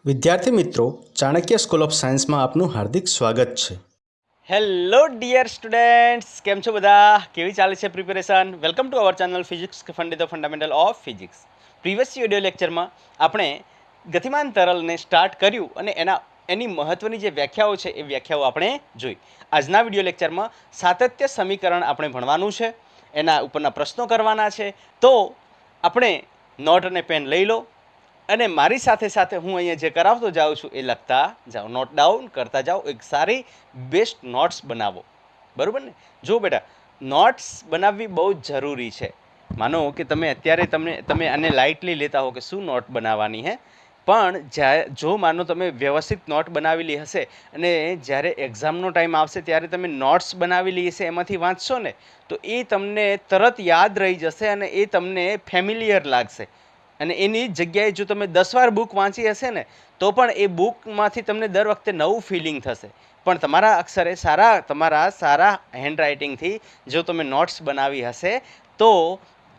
વિદ્યાર્થી મિત્રો, Chanakya school of સાયન્સમાં આપનું હાર્દિક સ્વાગત છે. હેલો ડિયર સ્ટુડન્ટ્સ, કેમ છો બધા? કેવી ચાલે છે preparation? Welcome to our channel physics the fundamental of physics. Previous video લેક્ચરમાં આપણે ગતિમાન તરલને સ્ટાર્ટ કર્યું અને એની મહત્ત્વની જે વ્યાખ્યાઓ છે એ વ્યાખ્યાઓ આપણે જોઈ. આજના વિડિયો લેક્ચરમાં સાતત્ય સમીકરણ આપણે ભણવાનું છે, એના ઉપરના પ્રશ્નો કરવાના છે. તો આપણે નોટ અને પેન લઈ લો અને મારી સાથે સાથે હું અહીંયા જે કરાવતો જાઉં છું એ લખતા જાઓ, નોટ ડાઉન કરતા જાઓ, એક સારી બેસ્ટ નોટ્સ બનાવો. બરાબર ને? જો બેટા, નોટ્સ બનાવવી બહુ જ જરૂરી છે. માનો કે તમે અત્યારે તમે આને લાઇટલી લેતા હો કે શું નોટ બનાવવાની હે, પણ જો માનો તમે વ્યવસ્થિત નોટ બનાવેલી હશે અને જ્યારે એક્ઝામનો ટાઈમ આવશે ત્યારે તમે નોટ્સ બનાવેલી હશે એમાંથી વાંચશો ને તો એ તમને તરત યાદ રહી જશે અને એ તમને ફેમિલિયર લાગશે. અને એની જગ્યાએ જો તમે 10 વાર બુક વાંચી હશે ને તો પણ એ બુકમાંથી તમને દર વખતે નવું ફિલિંગ થશે. પણ તમારા અક્ષરે તમારા સારા હેન્ડરાઇટિંગથી જો તમે નોટ્સ બનાવી હશે તો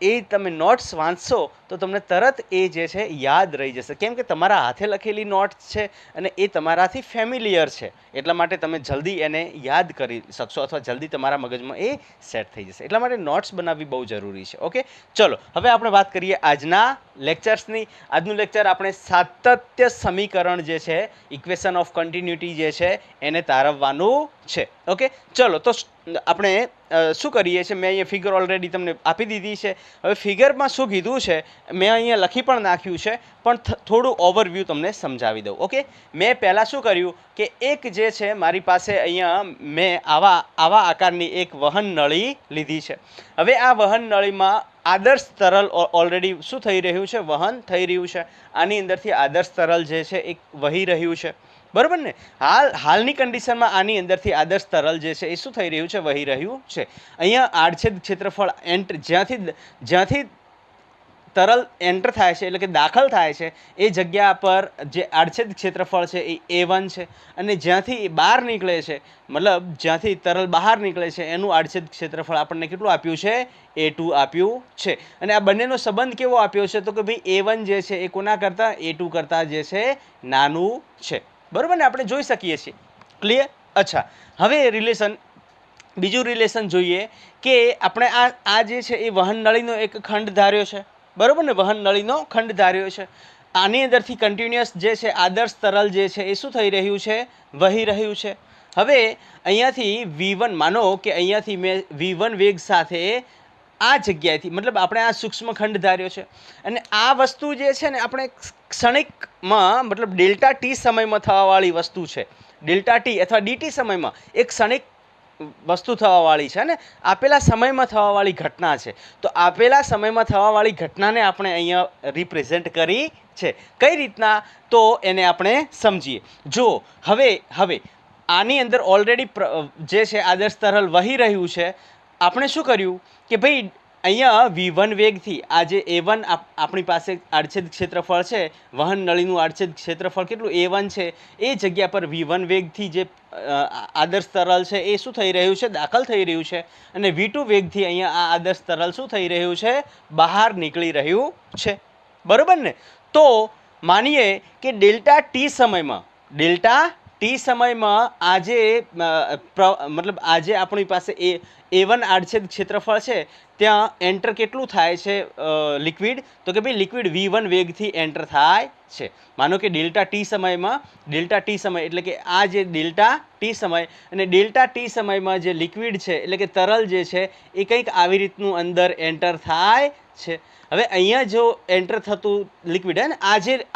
એ તમે નોટ્સ વાંચશો તો તમને તરત એ જે છે યાદ રહી જશે, કેમ કે તમારા હાથે લખેલી નોટ્સ છે અને એ તમારાથી ફેમિલિયર છે. એટલા માટે તમે જલ્દી એને યાદ કરી શકશો અથવા જલ્દી તમારા મગજમાં એ સેટ થઈ જશે. એટલા માટે નોટ્સ બનાવવી બહુ જરૂરી છે. ઓકે, ચલો હવે આપણે વાત કરીએ આજના લેક્ચર્સની. આજનું લેક્ચર આપણે સાતત્ય સમીકરણ જે છે, ઇક્વેશન ઓફ કન્ટિન્યુટી જે છે એને તારવવાનું છે. ઓકે, ચલો તો આપણે શું કરીએ છીએ, મેં અહીંયા ફિગર ઓલરેડી તમને આપી દીધી છે. હવે ફિગરમાં શું કીધું છે મેં અહીંયા લખી પણ નાખ્યું છે, પણ થોડું ઓવરવ્યૂ તમને સમજાવી દઉં. ઓકે, મેં પહેલાં શું કર્યું કે એક જે છે મારી પાસે અહીંયા મેં આવા આકારની એક વહન નળી લીધી છે. હવે આ વહન નળીમાં આદર્શ તરલ ઓલરેડી શું થઈ રહ્યું છે, વહન થઈ રહ્યું છે. આની અંદરથી આદર્શ તરલ જે છે એ વહી રહ્યું છે. બરાબર ને? હાલની કન્ડિશનમાં આની અંદરથી આદર્શ તરલ જે છે એ શું થઈ રહ્યું છે, વહી રહ્યું છે. અહીંયા આડછેદ ક્ષેત્રફળ જ્યાંથી તરલ એન્ટર થાય છે એટલે કે દાખલ થાય છે એ જગ્યા પર જે આડછેદ ક્ષેત્રફળ છે એ A1 છે, અને જ્યાંથી બહાર નીકળે છે મતલબ જ્યાંથી તરલ બહાર નીકળે છે એનું આડછેદ ક્ષેત્રફળ આપણને કેટલું આપ્યું છે, A2 આપ્યું છે. અને આ બંનેનો સંબંધ કેવો આપ્યો છે તો કે ભાઈ A1 જે છે એ કોના કરતાં, A2 કરતાં જે છે નાનું છે. બરાબર ને? આપણે જોઈ શકીએ છીએ. ક્લિયર? અચ્છા, હવે બીજું રિલેશન જોઈએ કે આપણે આ જે છે એ વહન નળીનો એક ખંડ ધાર્યો છે. બરાબર ને? વહન નળીનો ખંડ ધાર્યો છે. આની અંદરથી કન્ટિન્યુઅસ જે છે આદર્શ તરલ જે છે એ શું થઈ રહ્યું છે, વહી રહ્યું છે. હવે અહીંયાથી V1, માનો કે અહીંયાથી મેં V1 વેગ સાથે આ જગ્યાએથી મતલબ આપણે આ સૂક્ષ્મ ખંડ ધાર્યો છે અને આ વસ્તુ જે છે ને આપણે ક્ષણિકમાં મતલબ ડેલ્ટા ટી સમયમાં થવાવાળી વસ્તુ છે. ડેલ્ટા ટી અથવા ડીટી સમયમાં એક ક્ષણિક વસ્તુ થવાવાળી છે ને, આપેલા સમયમાં થવાવાળી ઘટના છે. તો આપેલા સમયમાં થવાવાળી ઘટનાને આપણે અહીંયા રિપ્રેઝેન્ટ કરી છે. કઈ રીતના? તો એને આપણે સમજીએ. જો હવે આની અંદર ઓલરેડી જે છે આદર્શ તરલ વહી રહ્યું છે. આપણે શું કર્યું કે ભાઈ અહીંયા V1 વેગથી આ જે A1 આપણી પાસે આડછેદ ક્ષેત્રફળ છે, વહન નળીનું આડછેદ ક્ષેત્રફળ કેટલું A1 છે, એ જગ્યા પર V1 વેગથી જે આદર્શ તરલ છે એ શું થઈ રહ્યું છે, દાખલ થઈ રહ્યું છે. અને V2 વેગથી અહીંયા આ આદર્શ તરલ શું થઈ રહ્યું છે, બહાર નીકળી રહ્યું છે. બરાબર ને? તો માનીએ કે ડેલ્ટા ટી સમયમાં આજે મતલબ આજે આપણી પાસે A1 આડછેદ ક્ષેત્રફળ છે ત્યાં એન્ટર કેટલું થાય છે લિક્વિડ, તો કે ભાઈ લિક્વિડ V1 વેગથી એન્ટર થાય છે. માનો કે ડેલ્ટા ટી સમય એટલે કે આ જે ડેલ્ટા ટી સમય અને ડેલ્ટા ટી સમયમાં જે લિક્વિડ છે એટલે કે તરલ જે છે એ કંઈક આવી રીતનું અંદર એન્ટર થાય છે. હવે અહીંયા જો એન્ટર થતું લિક્વિડ હે ને,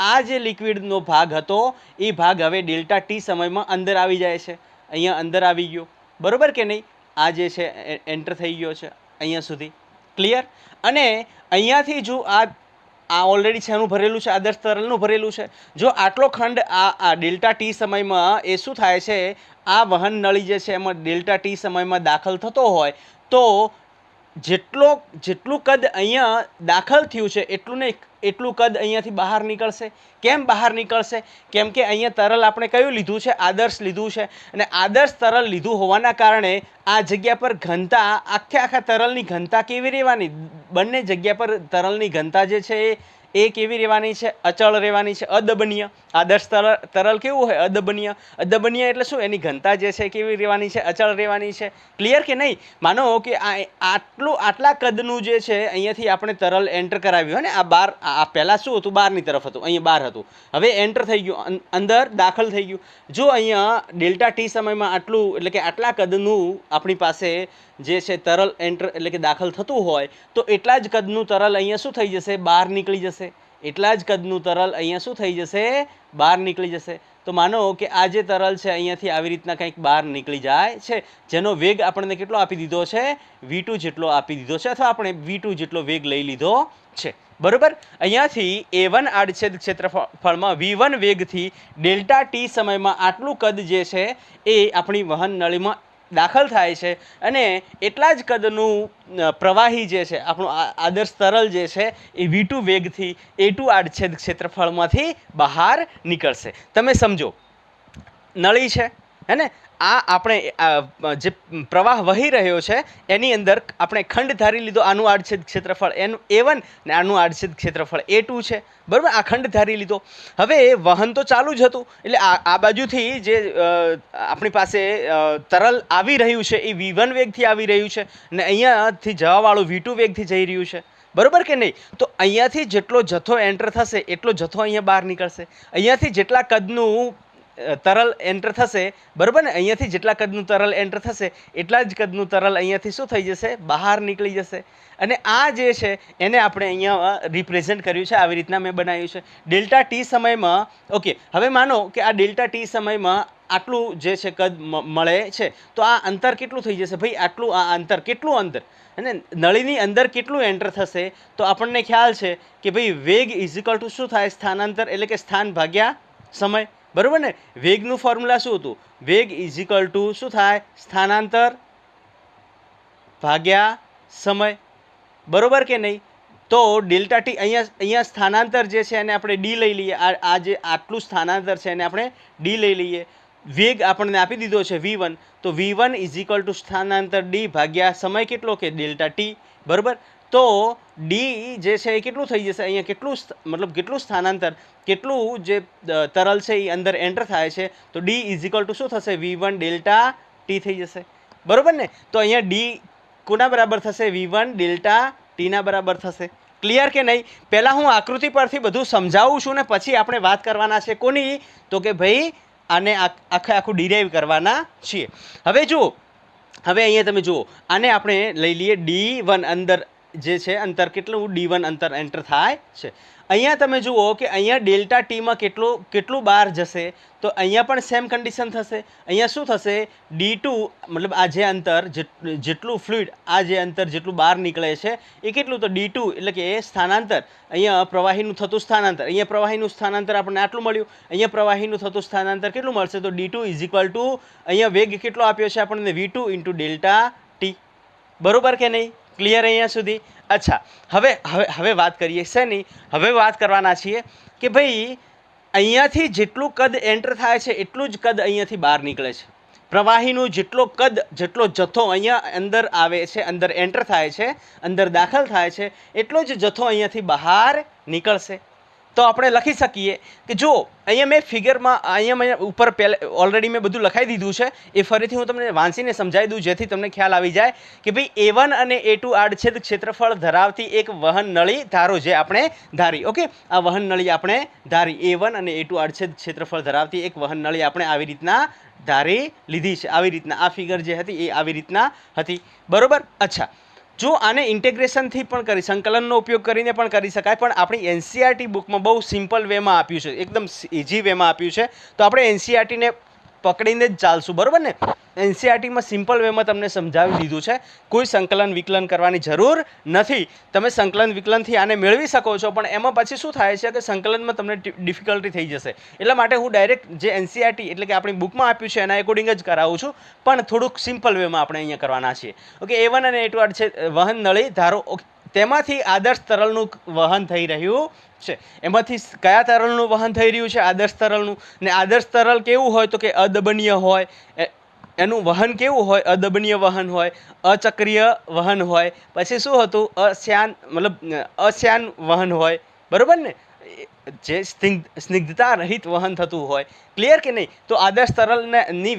આ જે લિક્વિડનો ભાગ હતો એ ભાગ હવે ડેલ્ટા ટી સમયમાં અંદર આવી જાય છે. અહીંયા અંદર આવી ગયો. બરાબર કે નહીં? આ જે છે એન્ટર થઈ ગયો છે અહીંયા સુધી. ક્લિયર? અને અહીંયાથી જો આ ઓલરેડી શેનું ભરેલું છે, આદર્શ તરલનું ભરેલું છે. જો આટલો ખંડ આ ડેલ્ટા ટી સમયમાં એ શું થાય છે, આ વહન નળી જે છે એમાં ડેલ્ટા ટી સમયમાં દાખલ થતો હોય તો જેટલું કદ અહીંયા દાખલ થયું છે એટલું કદ અહીંયાથી બહાર નીકળશે. કેમ બહાર નીકળશે? કેમ કે અહીંયા તરલ આપણે કયું લીધું છે, આદર્શ લીધું છે. અને આદર્શ તરલ લીધું હોવાના કારણે આ જગ્યા પર ઘનતા આખા તરલની ઘનતા કેવી રહેવાની, બંને જગ્યા પર તરલની ઘનતા જે છે એ કેવી રહેવાની છે? અચળ રહેવાની છે, અદબનીય. આદર્શ તરલ કેવું હોય? અદબનીય. અદબનીય એટલે શું? એની ઘનતા જે છે કેવી રહેવાની છે? અચળ રહેવાની છે. ક્લિયર કે નહીં? માનો કે આટલા કદનું જે છે અહીંયાથી આપણે તરલ એન્ટર કરાવ્યું ને, આ બાર, આ પહેલાં શું હતું? બહારની તરફ હતું, અહીંયા બહાર હતું, હવે એન્ટર થઈ ગયું, અંદર દાખલ થઈ ગયું. જો અહીંયા ડેલ્ટા ટી સમયમાં આટલું, એટલે કે આટલા કદનું આપણી પાસે જે છે તરલ એન્ટર એટલે કે દાખલ થતું હોય, તો એટલા જ કદનું તરલ અહીંયા શું થઈ જશે? બહાર નીકળી જશે. એટલા જ કદનું તરલ અહીંયા શું થઈ જશે? બહાર નીકળી જશે. તો માનો કે આ જે તરલ છે અહીંયાથી આવી રીતના કંઈક બહાર નીકળી જાય છે, જેનો વેગ આપણને કેટલો આપી દીધો છે? v2 જેટલો આપી દીધો છે, અથવા આપણે v2 જેટલો વેગ લઈ લીધો છે. બરોબર. અહીંયાથી a1 આડછેદ ક્ષેત્રફળમાં v1 વેગથી ડેલ્ટા ટી સમયમાં આટલું કદ જે છે એ આપણી વહન નળીમાં દાખલ થાય છે, અને એટલા જ કદનું પ્રવાહી જે છે, આપણું આદર્શ તરલ જે છે એ v2 વેગથી a2 આડછેદ ક્ષેત્રફળમાંથી બહાર નીકળશે. તમે સમજો, નળી છે હે ને, આ આપણે જે પ્રવાહ વહી રહ્યો છે એની અંદર આપણે ખંડ ધારી લીધો, આનું આડછેદ ક્ષેત્રફળ એનું a1 ને આનું આડછેદ ક્ષેત્રફળ a2 છે. બરાબર, આ ખંડ ધારી લીધો. હવે વહન તો ચાલુ જ હતું, એટલે આ બાજુથી જે આપણી પાસે તરલ આવી રહ્યું છે એ v1 વેગથી આવી રહ્યું છે, ને અહીંયાથી જવાવાળું v2 વેગથી જઈ રહ્યું છે. બરોબર કે નહીં? તો અહીંયાથી જેટલો જથ્થો એન્ટર થશે એટલો જથ્થો અહીંયા બહાર નીકળશે. અહીંયાથી જેટલા કદનું તરલ એન્ટર થશે, બરાબર ને, અહીંયાથી જેટલા કદનું તરલ એન્ટર થશે એટલા જ કદનું તરલ અહીંયાથી શું થઈ જશે? બહાર નીકળી જશે. અને આ જે છે એને આપણે અહીંયા રિપ્રેઝેન્ટ કર્યું છે, આવી રીતના મેં બનાવ્યું છે. ડેલ્ટા ટી સમયમાં, ઓકે, હવે માનો કે આ ડેલ્ટા ટી સમયમાં આટલું જે છે કદ મળે છે, તો આ અંતર કેટલું થઈ જશે ભાઈ? આટલું. આ અંતર કેટલું? અંતર અને નળીની અંદર કેટલું એન્ટર થશે? તો આપણને ખ્યાલ છે કે ભાઈ વેગ ઇઝ ઇક્વલ ટુ શું થાય? સ્થાનાંતર, એટલે કે સ્થાન ભાગ્યા સમય. બરાબર ને? વેગનું ફોર્મ્યુલા શું હતું? વેગ ઇઝ ઇક્વલ ટુ શું થાય? સ્થાનાંતર ભાગ્યા સમય. બરોબર કે નહીં? તો ડેલ્ટા ટી, અહીંયા સ્થાનાંતર જે છે એને આપણે ડી લઈ લઈએ. આ જે આટલું સ્થાનાંતર છે એને આપણે ડી લઈ લઈએ. વેગ આપણને આપી દીધો છે v1, તો v1 ઇઝ ઇક્વલ ટુ સ્થાનાંતર ડી ભાગ્યા સમય કેટલો? કે ડેલ્ટા ટી. બરાબર. તો ડી જે છે એ કેટલું થઈ જશે? અહીંયા કેટલું, મતલબ કેટલું સ્થાનાંતર, કેટલું જે તરલ છે એ અંદર એન્ટર થાય છે, તો ડી ઇઝ ઇક્વલ ટુ શું થશે? v1 ડેલ્ટા ટી થઈ જશે. બરાબર ને? તો અહીંયા ડી કોના બરાબર થશે? v1 ડેલ્ટા ટીના બરાબર થશે. ક્લિયર કે નહીં? પહેલાં હું આકૃતિ પરથી બધું સમજાવું છું ને પછી આપણે વાત કરવાના છે કોની? તો કે ભાઈ આને આખું ડિરાઈવ કરવાના છીએ. હવે જુઓ, હવે અહીંયા તમે જુઓ, આને આપણે લઈ લઈએ d1. અંદર જે છે અંતર કેટલું? d1 અંતર એન્ટર થાય છે. અહીંયા તમે જુઓ કે અહીંયા ડેલ્ટા ટીમાં કેટલું બહાર જશે, તો અહીંયા પણ સેમ કન્ડિશન થશે. અહીંયા શું થશે? d2, મતલબ આ જે અંતર જેટલું ફ્લુઇડ, આ જે અંતર જેટલું બહાર નીકળે છે એ કેટલું? તો d2, એટલે કે એ સ્થાનાંતર, અહીંયા પ્રવાહીનું થતું સ્થાનાંતર, અહીંયા પ્રવાહીનું સ્થાનાંતર આપણને આટલું મળ્યું, અહીંયા પ્રવાહીનું થતું સ્થાનાંતર કેટલું મળશે? તો d2 ઇઝ ઇક્વલ ટુ, અહીંયા વેગ કેટલો આપ્યો છે આપણને? v2 into delta T. બરોબર કે નહીં? ક્લિયર અહીંયા સુધી? અચ્છા, હવે વાત કરીએ શેની? હવે વાત કરવાના છીએ કે ભાઈ અહીંયાથી જેટલું કદ એન્ટર થાય છે એટલું જ કદ અહીંયાથી બહાર નીકળે છે. પ્રવાહીનું જેટલો જથ્થો અહીંયા અંદર આવે છે, અંદર એન્ટર થાય છે, અંદર દાખલ થાય છે, એટલો જ જથ્થો અહીંયાથી બહાર નીકળશે. તો આપણે લખી શકીએ કે જો અહીંયા મેં ફિગરમાં, અહીંયા મેં ઉપર ઓલરેડી મેં બધું લખાઈ દીધું છે, એ ફરીથી હું તમને વાંચીને સમજાવી દઉં જેથી તમને ખ્યાલ આવી જાય કે ભાઈ a1 અને a2 આડછેદ ક્ષેત્રફળ ધરાવતી એક વહન નળી ધારો, જે આપણે ધારી. ઓકે, આ વહન નળી આપણે ધારી, a1 અને a2 આડછેદ ક્ષેત્રફળ ધરાવતી એક વહન નળી આપણે આવી રીતના ધારી લીધી છે. આવી રીતના આ ફિગર જે હતી એ આવી રીતના હતી. બરોબર. અચ્છા, જો આને ઇન્ટેગ્રેશનથી પણ કરી, સંકલનનો ઉપયોગ કરીને પણ કરી શકાય, પણ આપણી એનસીઆરટી બુકમાં બહુ સિમ્પલ વેમાં આપ્યું છે, એકદમ ઇઝી વેમાં આપ્યું છે, તો આપણે એનસીઆરટીને પકડીને જ ચાલશું. બરાબર ને? એનસીઆરટીમાં સિમ્પલ વેમાં તમને સમજાવી દીધું છે, કોઈ સંકલન વિકલન કરવાની જરૂર નથી. તમે સંકલન વિકલનથી આને મેળવી શકો છો, પણ એમાં પછી શું થાય છે કે સંકલનમાં તમને ડિફિકલ્ટી થઈ જશે. એટલા માટે હું ડાયરેક્ટ જે એનસીઆરટી એટલે કે આપણી બુકમાં આપ્યું છે એના એકોર્ડિંગ જ કરાવું છું, પણ થોડુંક સિમ્પલ વેમાં આપણે અહીંયા કરવાના છીએ. ઓકે, a1 અને a2 છે વહન નળી ધારો, તેમાંથી આદર્શ તરલનું વહન થઈ રહ્યું છે. એમાંથી કયા તરલનું વહન થઈ રહ્યું છે? આદર્શ તરલનું. ને આદર્શ તરલ કેવું હોય? તો કે અદબનીય હોય. એનું વહન કેવું હોય? અદબનીય વહન હોય, અચક્રીય વહન હોય. પછી શું હતું? અશ્યાન, મતલબ અશ્યાન વહન હોય. બરોબર ને, જે સ્નિગ્ધતા રહિત વહન થતું હોય, ક્લિયર કે નહીં? તો આદર્શ તરલની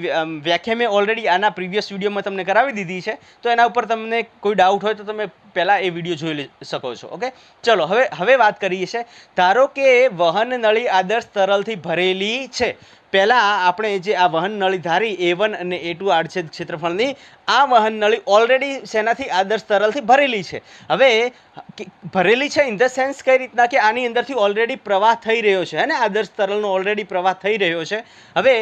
વ્યાખ્યા મેં ઓલરેડી આના પ્રીવિયસ વિડીયોમાં તમને કરાવી દીધી છે, તો એના ઉપર તમને કોઈ ડાઉટ હોય તો તમે પહેલાં એ વિડીયો જોઈ શકો છો. ઓકે, ચલો હવે વાત કરીએ છીએ. ધારો કે વહન નળી આદર્શ તરલથી ભરેલી છે. પહેલાં આપણે જે આ વહન નળી ધારી A1 અને A2 આડછેદ ક્ષેત્રફળની, આ વહન નળી ઓલરેડી શેનાથી? આદર્શ તરલથી ભરેલી છે. હવે ભરેલી છે ઇન ધ સેન્સ કઈ રીતના કે આની અંદરથી ઓલરેડી પ્રવાહ થઈ રહ્યો છે, હે ને? આદર્શ તરલનો ઓલરેડી પ્રવાહ થઈ રહ્યો છે. હવે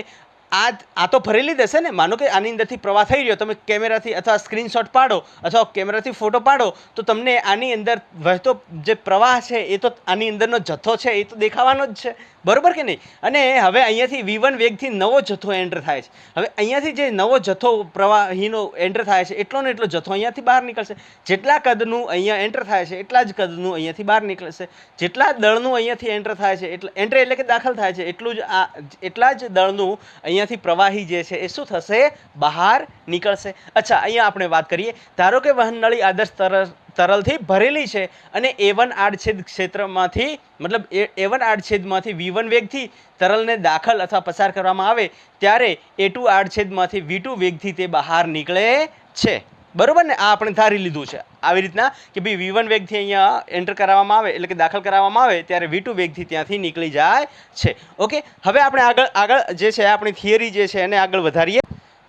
આ તો ભરેલી જ હશે ને. માનો કે આની અંદરથી પ્રવાહ થઈ રહ્યો, તમે કેમેરાથી અથવા સ્ક્રીનશોટ પાડો અથવા કેમેરાથી ફોટો પાડો તો તમને આની અંદર વહેતો જે પ્રવાહ છે એ તો આની અંદરનો જથ્થો છે એ તો દેખાવાનો જ છે, બરોબર કે નહીં? અને હવે અહીંયાથી V1 વેગથી નવો જથ્થો એન્ટર થાય છે. હવે અહીંયાથી જે નવો જથ્થો પ્રવાહીનો એન્ટર થાય છે એટલો ને એટલો જથ્થો અહીંયાથી બહાર નીકળશે. જેટલા કદનું અહીંયા એન્ટર થાય છે એટલા જ કદનું અહીંયાથી બહાર નીકળશે. જેટલા દળનું અહીંયાથી એન્ટર થાય છે એન્ટર એટલે કે દાખલ થાય છે એટલા જ દળનું અહીંયાથી પ્રવાહી જે છે એ શું થશે? બહાર નીકળશે. અચ્છા, અહીંયા આપણે વાત કરીએ. ધારો કે વહન નળી આદર્શ તરલથી ભરેલી છે અને A1 આડછેદ ક્ષેત્રમાંથી મતલબ A1 આડછેદમાંથી V1 વેગથી તરલને દાખલ અથવા પસાર કરવામાં આવે ત્યારે A2 આડછેદમાંથી V2 વેગથી તે બહાર નીકળે છે, બરોબર ને? આ આપણે ધારી લીધું છે આવી રીતના કે ભાઈ V1 વેગથી અહીંયા એન્ટર કરાવવામાં આવે એટલે કે દાખલ કરાવવામાં આવે ત્યારે V2 વેગથી ત્યાંથી નીકળી જાય છે. ઓકે, હવે આપણે આગળ જે છે આપણી થિયરી જે છે એને આગળ વધારીએ.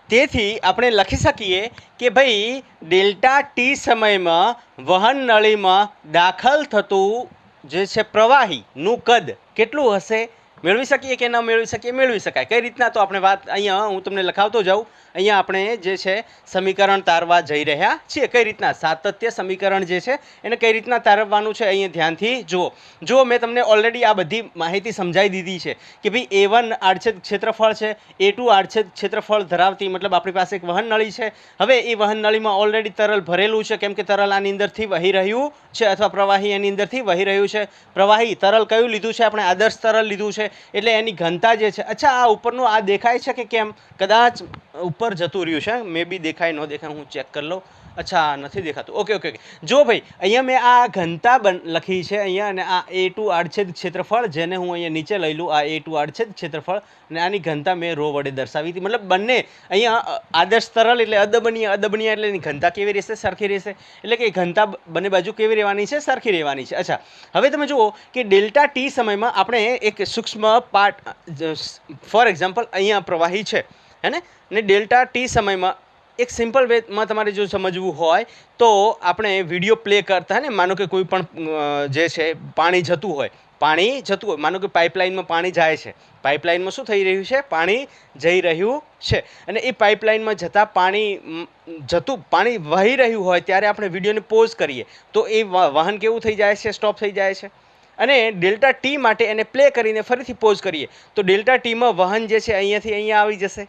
તેથી આપણે લખી શકીએ કે ભાઈ ડેલ્ટા ટી સમયમાં વહન નળીમાં દાખલ થતું જે છે પ્રવાહીનું કદ કેટલું હશે? મેળવી શકીએ કે ન મેળવી શકીએ? મેળવી શકાય. કઈ રીતના? તો આપણે વાત અહીંયા હું તમને લખાવતો જાઉં. અહીંયા આપણે જે છે સમીકરણ તારવા જઈ રહ્યા છીએ. કઈ રીતના? સાતત્ય સમીકરણ જે છે એને કઈ રીતના તારવવાનું છે અહીંયા ધ્યાનથી જુઓ. મેં તમને ઓલરેડી આ બધી માહિતી સમજાવી દીધી છે કે ભાઈ A1 આડછેદ ક્ષેત્રફળ છે, A2 આડછેદ ક્ષેત્રફળ ધરાવતી મતલબ આપણી પાસે એક વહન નળી છે. હવે એ વહન નળીમાં ઓલરેડી તરલ ભરેલું છે કેમ કે તરલ આની અંદરથી વહી રહ્યું છે અથવા પ્રવાહી એની અંદરથી વહી રહ્યું છે. પ્રવાહી તરલ કયું લીધું છે? આપણે આદર્શ તરલ લીધું છે એટલે એની ઘનતા જે છે. અચ્છા, આ ઉપરનું આ દેખાય છે કે કેમ? કદાચ ઉપર જતું રહ્યું છે, મે બી દેખાય ન દેખાય હું ચેક કરી લઉં. અચ્છા, નથી દેખાતું. ઓકે. જો ભાઈ અહીંયા મેં આ ઘનતા લખી છે અહીંયા અને આ A2 આડછેદ ક્ષેત્રફળ જેને હું અહીંયા નીચે લઈ લઉં, આ A2 આડછેદ ક્ષેત્રફળ અને આની ઘનતા મેં રો વડે દર્શાવી હતી. મતલબ બંને અહીંયા આદર્શ તરલ એટલે અદબનીય એટલે એની ઘનતા કેવી રહેશે? સરખી રહેશે. એટલે કે ઘનતા બંને બાજુ કેવી રહેવાની છે? સરખી રહેવાની છે. અચ્છા, હવે તમે જુઓ કે ડેલ્ટા ટી સમયમાં આપણે એક સૂક્ષ્મ પાર્ટ ફોર એક્ઝામ્પલ અહીંયા પ્રવાહી છે, હે ને? ને ડેલ્ટા ટી સમયમાં એક સિમ્પલ વેમાં તમારે જો સમજવું હોય તો આપણે વિડીયો પ્લે કરતા ને, માનો કે કોઈ પણ જે છે પાણી જતું હોય, માનો કે પાઇપલાઇનમાં પાણી જાય છે. પાઇપલાઇનમાં શું થઈ રહ્યું છે? પાણી જઈ રહ્યું છે અને એ પાઇપલાઇનમાં જતાં પાણી વહી રહ્યું હોય ત્યારે આપણે વિડીયોને પોઝ કરીએ તો એ વાહન કેવું થઈ જાય છે? સ્ટોપ થઈ જાય છે. અને ડેલ્ટા ટી માટે એને પ્લે કરીને ફરીથી પોઝ કરીએ તો ડેલ્ટા ટીમાં વહન જે છે અહીંયાથી અહીંયા આવી જશે,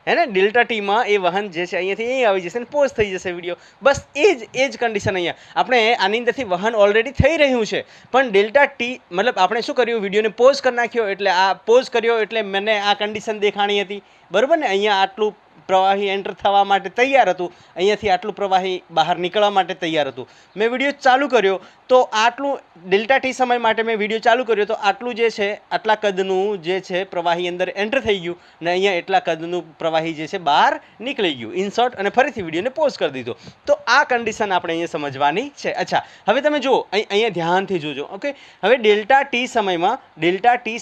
હે ને? ડેલ્ટા ટીમાં એ વહન જે છે અહીંયાથી અહીં આવી જશે અને પોઝ થઈ જશે વિડીયો. બસ એ જ કન્ડિશન અહીંયા આપણે આની અંદરથી વહન ઓલરેડી થઈ રહ્યું છે પણ ડેલ્ટા ટી મતલબ આપણે શું કર્યું? વિડીયોને પોઝ કરી નાખ્યો એટલે આ પોઝ કર્યો એટલે મને આ કન્ડિશન દેખાણી હતી, બરાબર ને? અહીંયા આટલું પ્રવાહી એન્ટર થવા માટે તૈયાર હતું, અહીંયાથી આટલું પ્રવાહી બહાર નીકળવા માટે તૈયાર હતું. મેં વિડીયો ચાલુ કર્યો તો આટલું ડેલ્ટા ટી સમય માટે મેં વિડીયો ચાલુ કર્યો તો આટલું જે છે આટલા કદનું જે છે પ્રવાહી અંદર એન્ટર થઈ ગયું અને અહીંયા એટલા કદનું પ્રવાહી જે છે બહાર નીકળી ગયું. ઇનશોર્ટ અને ફરીથી વિડીયોને પોઝ કરી દીધો. તો આ કન્ડિશન આપણે અહીંયા સમજવાની છે. અચ્છા, હવે તમે જુઓ અહીંયા ધ્યાનથી જોજો. ઓકે, હવે ડેલ્ટા ટી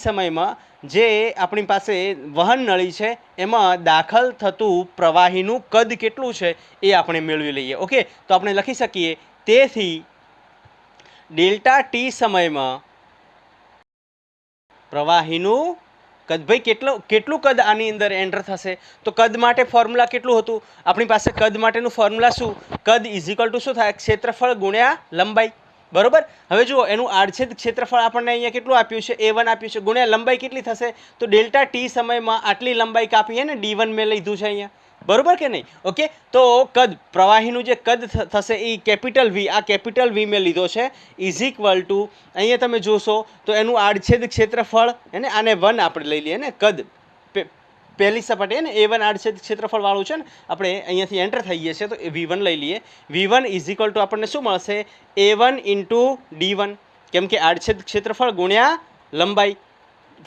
સમયમાં જે આપણી પાસે વહન નળી છે એમાં દાખલ થતું પ્રવાહીનું કદ કેટલું છે એ આપણે મેળવી લઈએ. ઓકે, તો આપણે લખી શકીએ તેથી ડેલ્ટા ટી સમયમાં પ્રવાહીનું કદ, ભાઈ કેટલું કદ આની અંદર એન્ટર થશે? તો કદ માટે ફોર્મ્યુલા કેટલું હતું આપણી પાસે? કદ માટેનું ફોર્મ્યુલા શું? કદ ઇઝ ઇક્વલ ટુ શું થાય? ક્ષેત્રફળ ગુણ્યા લંબાઈ, બરોબર? હવે જુઓ એનું આડછેદ ક્ષેત્રફળ આપણને અહીંયા કેટલું આપ્યું છે? A1 આપ્યું છે ગુણ્યા લંબાઈ કેટલી થશે? તો ડેલ્ટા ટી સમયમાં આટલી લંબાઈ કાપીએ ને, D1 મેં લીધું છે અહીંયા, બરોબર કે નહીં? ઓકે, તો કદ પ્રવાહીનું જે કદ થશે એ કેપિટલ V, આ કેપિટલ V મેં લીધો છે ઇઝ ઇક્વલ ટુ અહીંયા તમે જોશો તો એનું આડછેદ ક્ષેત્રફળ, એને આને 1 આપણે લઈ લઈએ ને, કદ પહેલી સપાટી ને A1 આડછેદ ક્ષેત્રફળ વાળું છે ને, આપણે અહીંયાથી એન્ટર થઈએ છીએ તો V1 લઈ લઈએ. V1 ઇઝ ઇક્વલ ટુ આપણને શું મળશે? A1 into D1. કેમ કે આડછેદ ક્ષેત્રફળ ગુણ્યા લંબાઈ.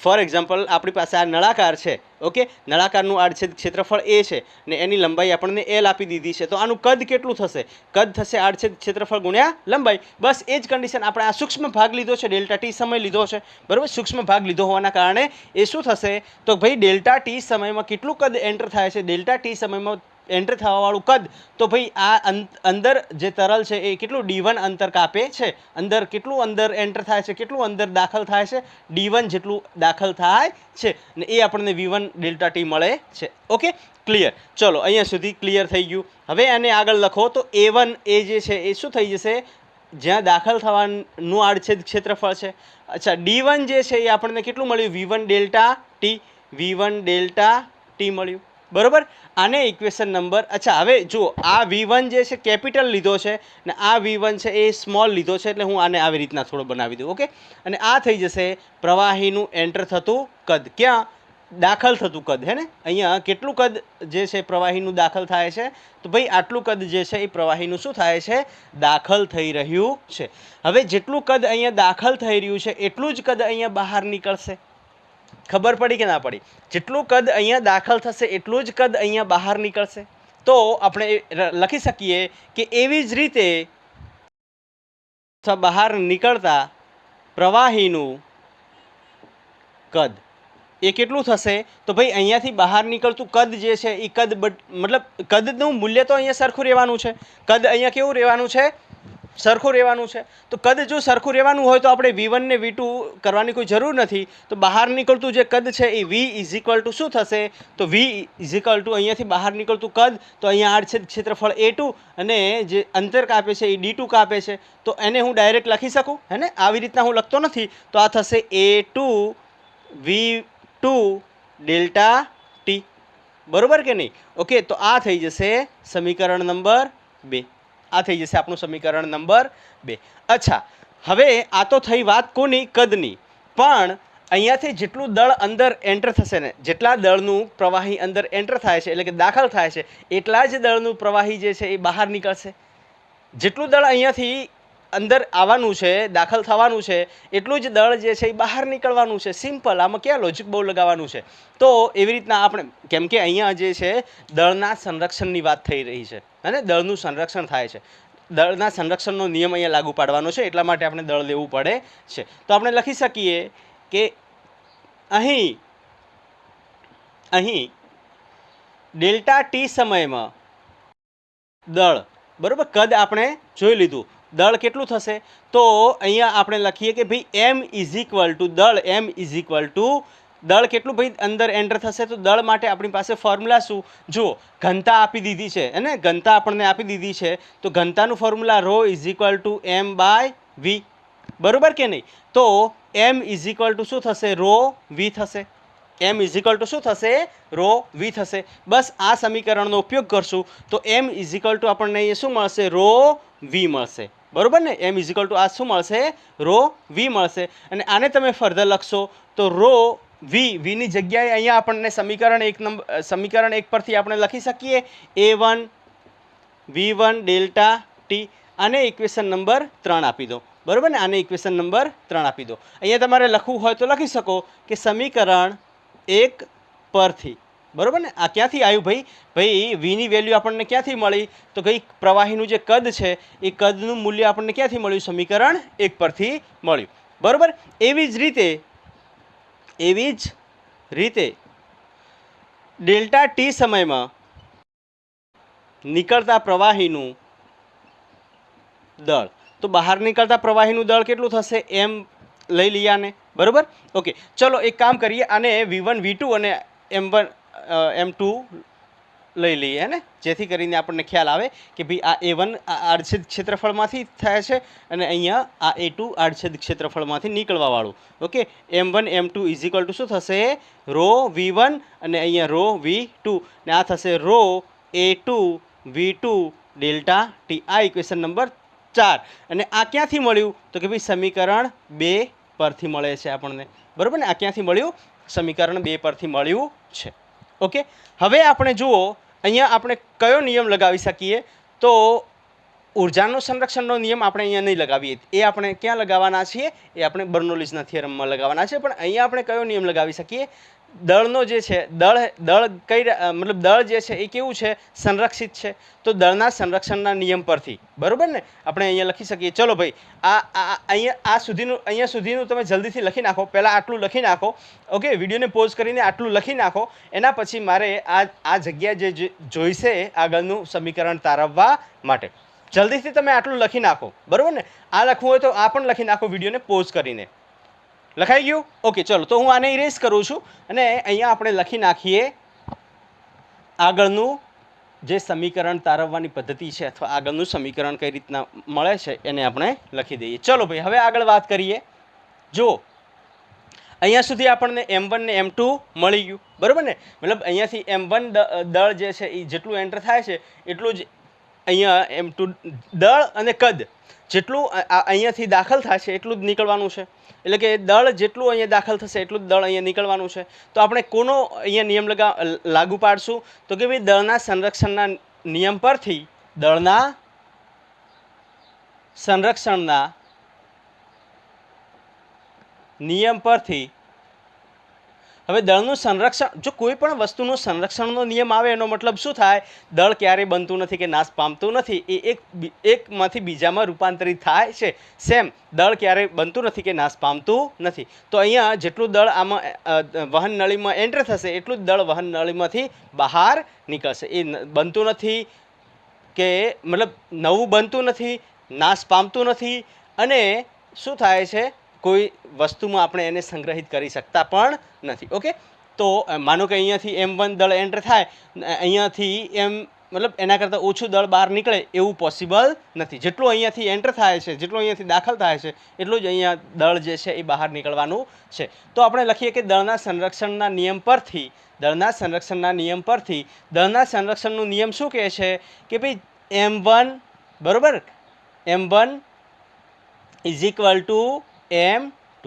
ફોર એક્ઝામ્પલ આપણી પાસે આ નળાકાર છે, ઓકે, નળાકારનું આડછેદ ક્ષેત્રફળ એ છે ને એની લંબાઈ આપણને એલ આપી દીધી છે, તો આનું કદ કેટલું થશે? કદ થશે આડછેદ ક્ષેત્રફળ ગુણ્યા લંબાઈ. બસ એ જ કન્ડિશન. આપણે આ સૂક્ષ્મ ભાગ લીધો છે, ડેલ્ટા ટી સમય લીધો છે, બરાબર. સૂક્ષ્મ ભાગ લીધો હોવાના કારણે એ શું થશે તો ભાઈ ડેલ્ટા ટી સમયમાં કેટલું કદ એન્ટર થાય છે, ડેલ્ટા ટી સમયમાં એન્ટર થવાવાળું કદ, તો ભાઈ આ અંદર જે તરલ છે એ કેટલું D1 અંતર કાપે છે, અંદર કેટલું અંદર એન્ટર થાય છે, કેટલું અંદર દાખલ થાય છે, D1 જેટલું દાખલ થાય છે, ને એ આપણને V1 ડેલ્ટા ટી મળે છે. Okay, clear. ચલો અહીંયા સુધી ક્લિયર થઈ ગયું. હવે આને આગળ લખો તો A1 એ જે છે એ શું થઈ જશે? જ્યાં દાખલ થવાનું આડછેદ ક્ષેત્રફળ છે. અચ્છા, D1 જે છે એ આપણને કેટલું મળ્યું? V1 delta T, V1 delta T મળ્યું, બરાબર. આને ઇક્વેશન નંબર, અચ્છા હવે જુઓ, આ V1 જે છે કેપિટલ લીધો છે ને આ V1 છે એ સ્મોલ લીધો છે, એટલે હું આને આવી રીતના થોડો બનાવી દઉં. ઓકે, અને આ થઈ જશે પ્રવાહીનું એન્ટર થતું કદ. ક્યાં? દાખલ થતું કદ, હે ને. અહીંયા કેટલું કદ જે છે પ્રવાહીનું દાખલ થાય છે? તો ભાઈ આટલું કદ જે છે એ પ્રવાહીનું શું થાય છે? દાખલ થઈ રહ્યું છે. હવે જેટલું કદ અહીંયા દાખલ થઈ રહ્યું છે એટલું જ કદ અહીંયા બહાર નીકળશે. ખબર પડી કે ના પડી? જેટલું કદ અહીંયા દાખલ થશે એટલું જ કદ અહીંયા બહાર નીકળશે. તો આપણે લખી શકીએ કે એવી જ રીતે બહાર નીકળતા પ્રવાહીનું કદ એ કેટલું થશે? તો ભાઈ અહીંયાથી બહાર નીકળતું કદ જે છે એ કદ મતલબ કદનું મૂલ્ય તો અહીંયા સરખું રહેવાનું છે. કદ અહીંયા કેવું રહેવાનું છે? સરખું રહેવાનું છે. તો કદ જો સરખું રહેવાનું હોય તો આપણે V1 ને V2 કરવાની કોઈ જરૂર નથી. તો બહાર નીકળતું જે કદ છે એ V ઇઝ ઇક્વલ ટુ શું થશે? તો V ઇઝ ઇક્વલ ટુ અહીંયાથી બહાર નીકળતું કદ, તો અહીંયા આડછેદ ક્ષેત્રફળ A2 અને જે અંતર કાપે છે એ D2 કાપે છે, તો એને હું ડાયરેક્ટ લખી શકું, હે ને. આવી રીતના હું લખતો નથી. તો આ થશે A2 V2 ડેલ્ટા ટી, બરાબર કે નહીં? ઓકે, તો આ થઈ જશે સમીકરણ નંબર 2. આ થઈ જશે આપણું સમીકરણ નંબર 2. અચ્છા, હવે આ તો થઈ વાત કોની? કદની. પણ અહીંયાથી જેટલું દળ અંદર એન્ટર થશે ને, જેટલા દળનું પ્રવાહી અંદર એન્ટર થાય છે એટલે કે દાખલ થાય છે, એટલા જ દળનું પ્રવાહી જે છે એ બહાર નીકળશે. જેટલું દળ અહીંયાથી અંદર આવવાનું છે, દાખલ થવાનું છે, એટલું જ દળ જે છે એ બહાર નીકળવાનું છે. સિમ્પલ. આમાં ક્યાં લોજિક બહુ લગાવવાનું છે? તો એવી રીતના આપણે, કેમ કે અહીંયા જે છે દળના સંરક્ષણની વાત થઈ રહી છે, અને દળનું સંરક્ષણ થાય છે. દળના સંરક્ષણનો નિયમ અહીંયા લાગુ પાડવાનો છે, એટલા માટે આપણે દળ લેવું પડે છે. તો આપણે લખી શકીએ કે અહીં ડેલ્ટા ટી સમયમાં દળ, બરાબર, કદ આપણે જોઈ લીધું. દળ કેટલું થશે? તો અહીંયા આપણે લખીએ કે ભાઈ M ઇઝ ઇક્વલ ટુ દળ, M ઇઝ ઇક્વલ ટુ દળ કેટલું ભાઈ અંદર એન્ટર થશે? તો દળ માટે આપણી પાસે ફોર્મ્યુલા શું? જુઓ, ઘનતા આપી દીધી છે, અને ઘનતા આપણને આપી દીધી છે, તો ઘનતાનું formula ρ is equal to M/V, બરાબર કે નહીં? તો M ઇઝ ઇક્વલ ટુ શું થશે? ρ V થશે. M ઇઝ ઇક્વલ ટુ શું થશે? ρ V થશે. બસ આ સમીકરણનો ઉપયોગ કરશું તો M ઇઝ ઇક્વલ ટુ આપણને અહીંયા શું મળશે? ρ V મળશે, બરાબર ને. M ઇઝ ઇક્વલ ટુ આ શું મળશે? ρ V મળશે. અને આને તમે ફર્ધર લખશો તો ρ વીની જગ્યાએ અહીંયા આપણને સમીકરણ 1 પરથી આપણે લખી શકીએ A1 V1 ડેલ્ટા ટી. આને ઇક્વેશન નંબર 3 આપી દો, બરાબર ને. આને ઇક્વેશન નંબર 3 આપી દો. અહીંયા તમારે લખવું હોય તો લખી શકો કે સમીકરણ 1 પરથી, બરાબર ને. આ ક્યાંથી આવ્યું ભાઈ? ભાઈ વીની વેલ્યુ આપણને ક્યાંથી મળી? તો કંઈ પ્રવાહીનું જે કદ છે એ કદનું મૂલ્ય આપણને ક્યાંથી મળ્યું? સમીકરણ 1 પરથી મળ્યું, બરાબર. એવી જ રીતે ડેલ્ટા ટી સમયમાં નીકળતા પ્રવાહીનું દળ, તો બહાર નીકળતા પ્રવાહીનું દળ કેટલું થશે? M લઈ લઈએ આને, બરાબર. ઓકે, ચલો એક કામ કરીએ, આને V1 V2 અને M1 M2 લઈ લઈએ, હે ને, જેથી કરીને આપણને ખ્યાલ આવે કે ભાઈ આ A1 આડછેદ ક્ષેત્રફળમાંથી થાય છે અને અહીંયા આ A2 આડછેદ ક્ષેત્રફળમાંથી નીકળવાવાળું. Okay, M1 M2 is equal to શું થશે? ρ V1 અને અહીંયા ρ V2, ને આ થશે ρ A2 V2 ડેલ્ટા ટી. આ ઇક્વેશન નંબર 4. અને આ ક્યાંથી મળ્યું? તો કે ભાઈ સમીકરણ 2 પરથી મળે છે આપણને, બરાબર ને. આ ક્યાંથી મળ્યું? સમીકરણ 2 પરથી મળ્યું છે. ઓકે, હવે આપણે જુઓ અહીંયા આપણે કયો નિયમ લગાવી શકીએ? તો ઉર્જાનો સંરક્ષણનો નિયમ આપણે અહીંયા નહીં લગાવીએ, એ આપણે ક્યાં લગાવવાના છીએ? એ આપણે બર્નોલીઝના થિયરમમાં લગાવવાના છે. પણ અહીંયા આપણે કયો નિયમ લગાવી શકીએ? દળનો જે છે મતલબ દળ જે છે એ કેવું છે? સંરક્ષિત છે. તો દળના સંરક્ષણના નિયમ પરથી, બરોબર ને, આપણે અહીંયા લખી શકીએ. ચલો ભાઈ, અહીંયા સુધીનું તમે જલ્દીથી લખી નાખો. પહેલાં આટલું લખી નાખો. ઓકે, વિડીયોને પોઝ કરીને આટલું લખી નાખો. એના પછી મારે આ જગ્યા જે જોઈશે આગળનું સમીકરણ તારવવા માટે, જલ્દીથી તમે આટલું લખી નાખો, બરાબર ને. આ લખવું હોય તો આ પણ લખી નાખો વિડીયોને પોઝ કરીને. લખાઈ ગયું? ઓકે, ચલો તો હું આને ઇરેઝ કરું છું અને અહીંયા આપણે લખી નાખીએ આગળનું જે સમીકરણ તારવવાની પદ્ધતિ છે, અથવા આગળનું સમીકરણ કઈ રીતના મળે છે એને આપણે લખી દઈએ. ચલો ભાઈ, હવે આગળ વાત કરીએ. જો અહીંયા સુધી આપણને M1 ને M2 મળી ગયું, બરાબર ને. મતલબ અહીંયાથી M1 દળ જે છે એ જેટલું એન્ટર થાય છે એટલું જ અહીંયા M2 દળ અને કદ જેટલું અહીંયાથી દાખલ થાય છે એટલું જ નીકળવાનું છે. એટલે કે દળ જેટલું અહીંયા દાખલ થશે એટલું જ દળ અહીંયા નીકળવાનું છે. તો આપણે કોનો અહીંયા નિયમ લાગુ પાડશું? તો કે ભાઈ દળના સંરક્ષણના નિયમ પરથી, દળના સંરક્ષણના નિયમ પરથી. હવે દળનું સંરક્ષણ, જો કોઈ પણ વસ્તુનું સંરક્ષણનો નિયમ આવે એનો મતલબ શું થાય? દળ ક્યારેય બનતું નથી કે નાશ પામતું નથી, એ એકમાંથી બીજામાં રૂપાંતરિત થાય છે. સેમ દળ ક્યારેય બનતું નથી કે નાશ પામતું નથી. તો અહીંયા જેટલું દળ આમાં વહન નળીમાં એન્ટર થશે એટલું જ દળ વહન નળીમાંથી બહાર નીકળશે. એ બનતું નથી કે મતલબ નવું બનતું નથી, નાશ પામતું નથી, અને શું થાય છે? કોઈ વસ્તુમાં આપણે એને સંગ્રહિત કરી શકતા પણ નથી. ઓકે, તો માનો કે અહીંયાથી M1 દળ એન્ટર થાય, અહીંયાથી મતલબ એના કરતાં ઓછું દળ બહાર નીકળે એવું પોસિબલ નથી. જેટલું અહીંયાથી એન્ટર થાય છે, જેટલું અહીંયાથી દાખલ થાય છે એટલું જ અહીંયા દળ જે છે એ બહાર નીકળવાનું છે. તો આપણે લખીએ કે દળના સંરક્ષણના નિયમ પરથી, દળના સંરક્ષણના નિયમ પરથી, દળના સંરક્ષણનું નિયમ શું કહે છે? કે ભાઈ M1, બરાબર, M1 is equal two M2,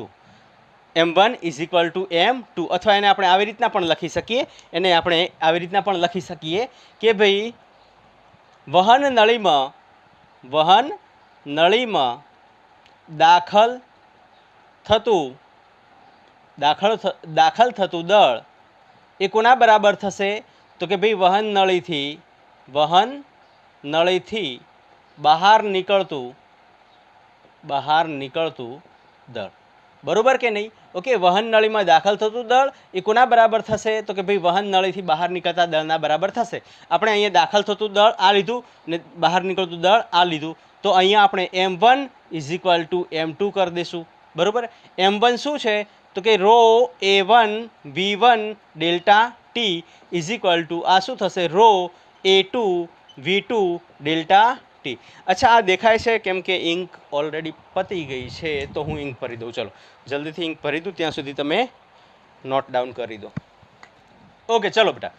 M1 is equal two M2. અથવા એને આપણે આવી રીતના પણ લખી શકીએ, કે ભાઈ વહન નળીમાં દાખલ થતું દળ એ કોના બરાબર થશે? તો કે ભાઈ વહન નળીથી બહાર નીકળતું દળ, બરોબર કે નહીં? ઓકે, વહન નળીમાં દાખલ થતું દળ એ કોના બરાબર થશે? તો કે ભાઈ વહન નળીથી બહાર નીકળતા દળના બરાબર થશે. આપણે અહીંયા દાખલ થતું દળ આ લીધું ને બહાર નીકળતું દળ આ લીધું, તો અહીંયા આપણે M1 is equal two M2 કરી દઈશું, બરાબર. M1 શું છે? તો કે rho A1 V1 delta t is equal to આ શું થશે? Rho A2 V2 delta t. અચ્છા, આ દેખાય છે કેમ કે ઇંક ઓલરેડી પતી ગઈ છે, તો હું ઇંક ભરી દઉં. ચલો જલ્દીથી ઇંક ભરી દઉં, ત્યાં સુધી તમે નોટ ડાઉન કરી દો. ઓકે, ચલો બેટા.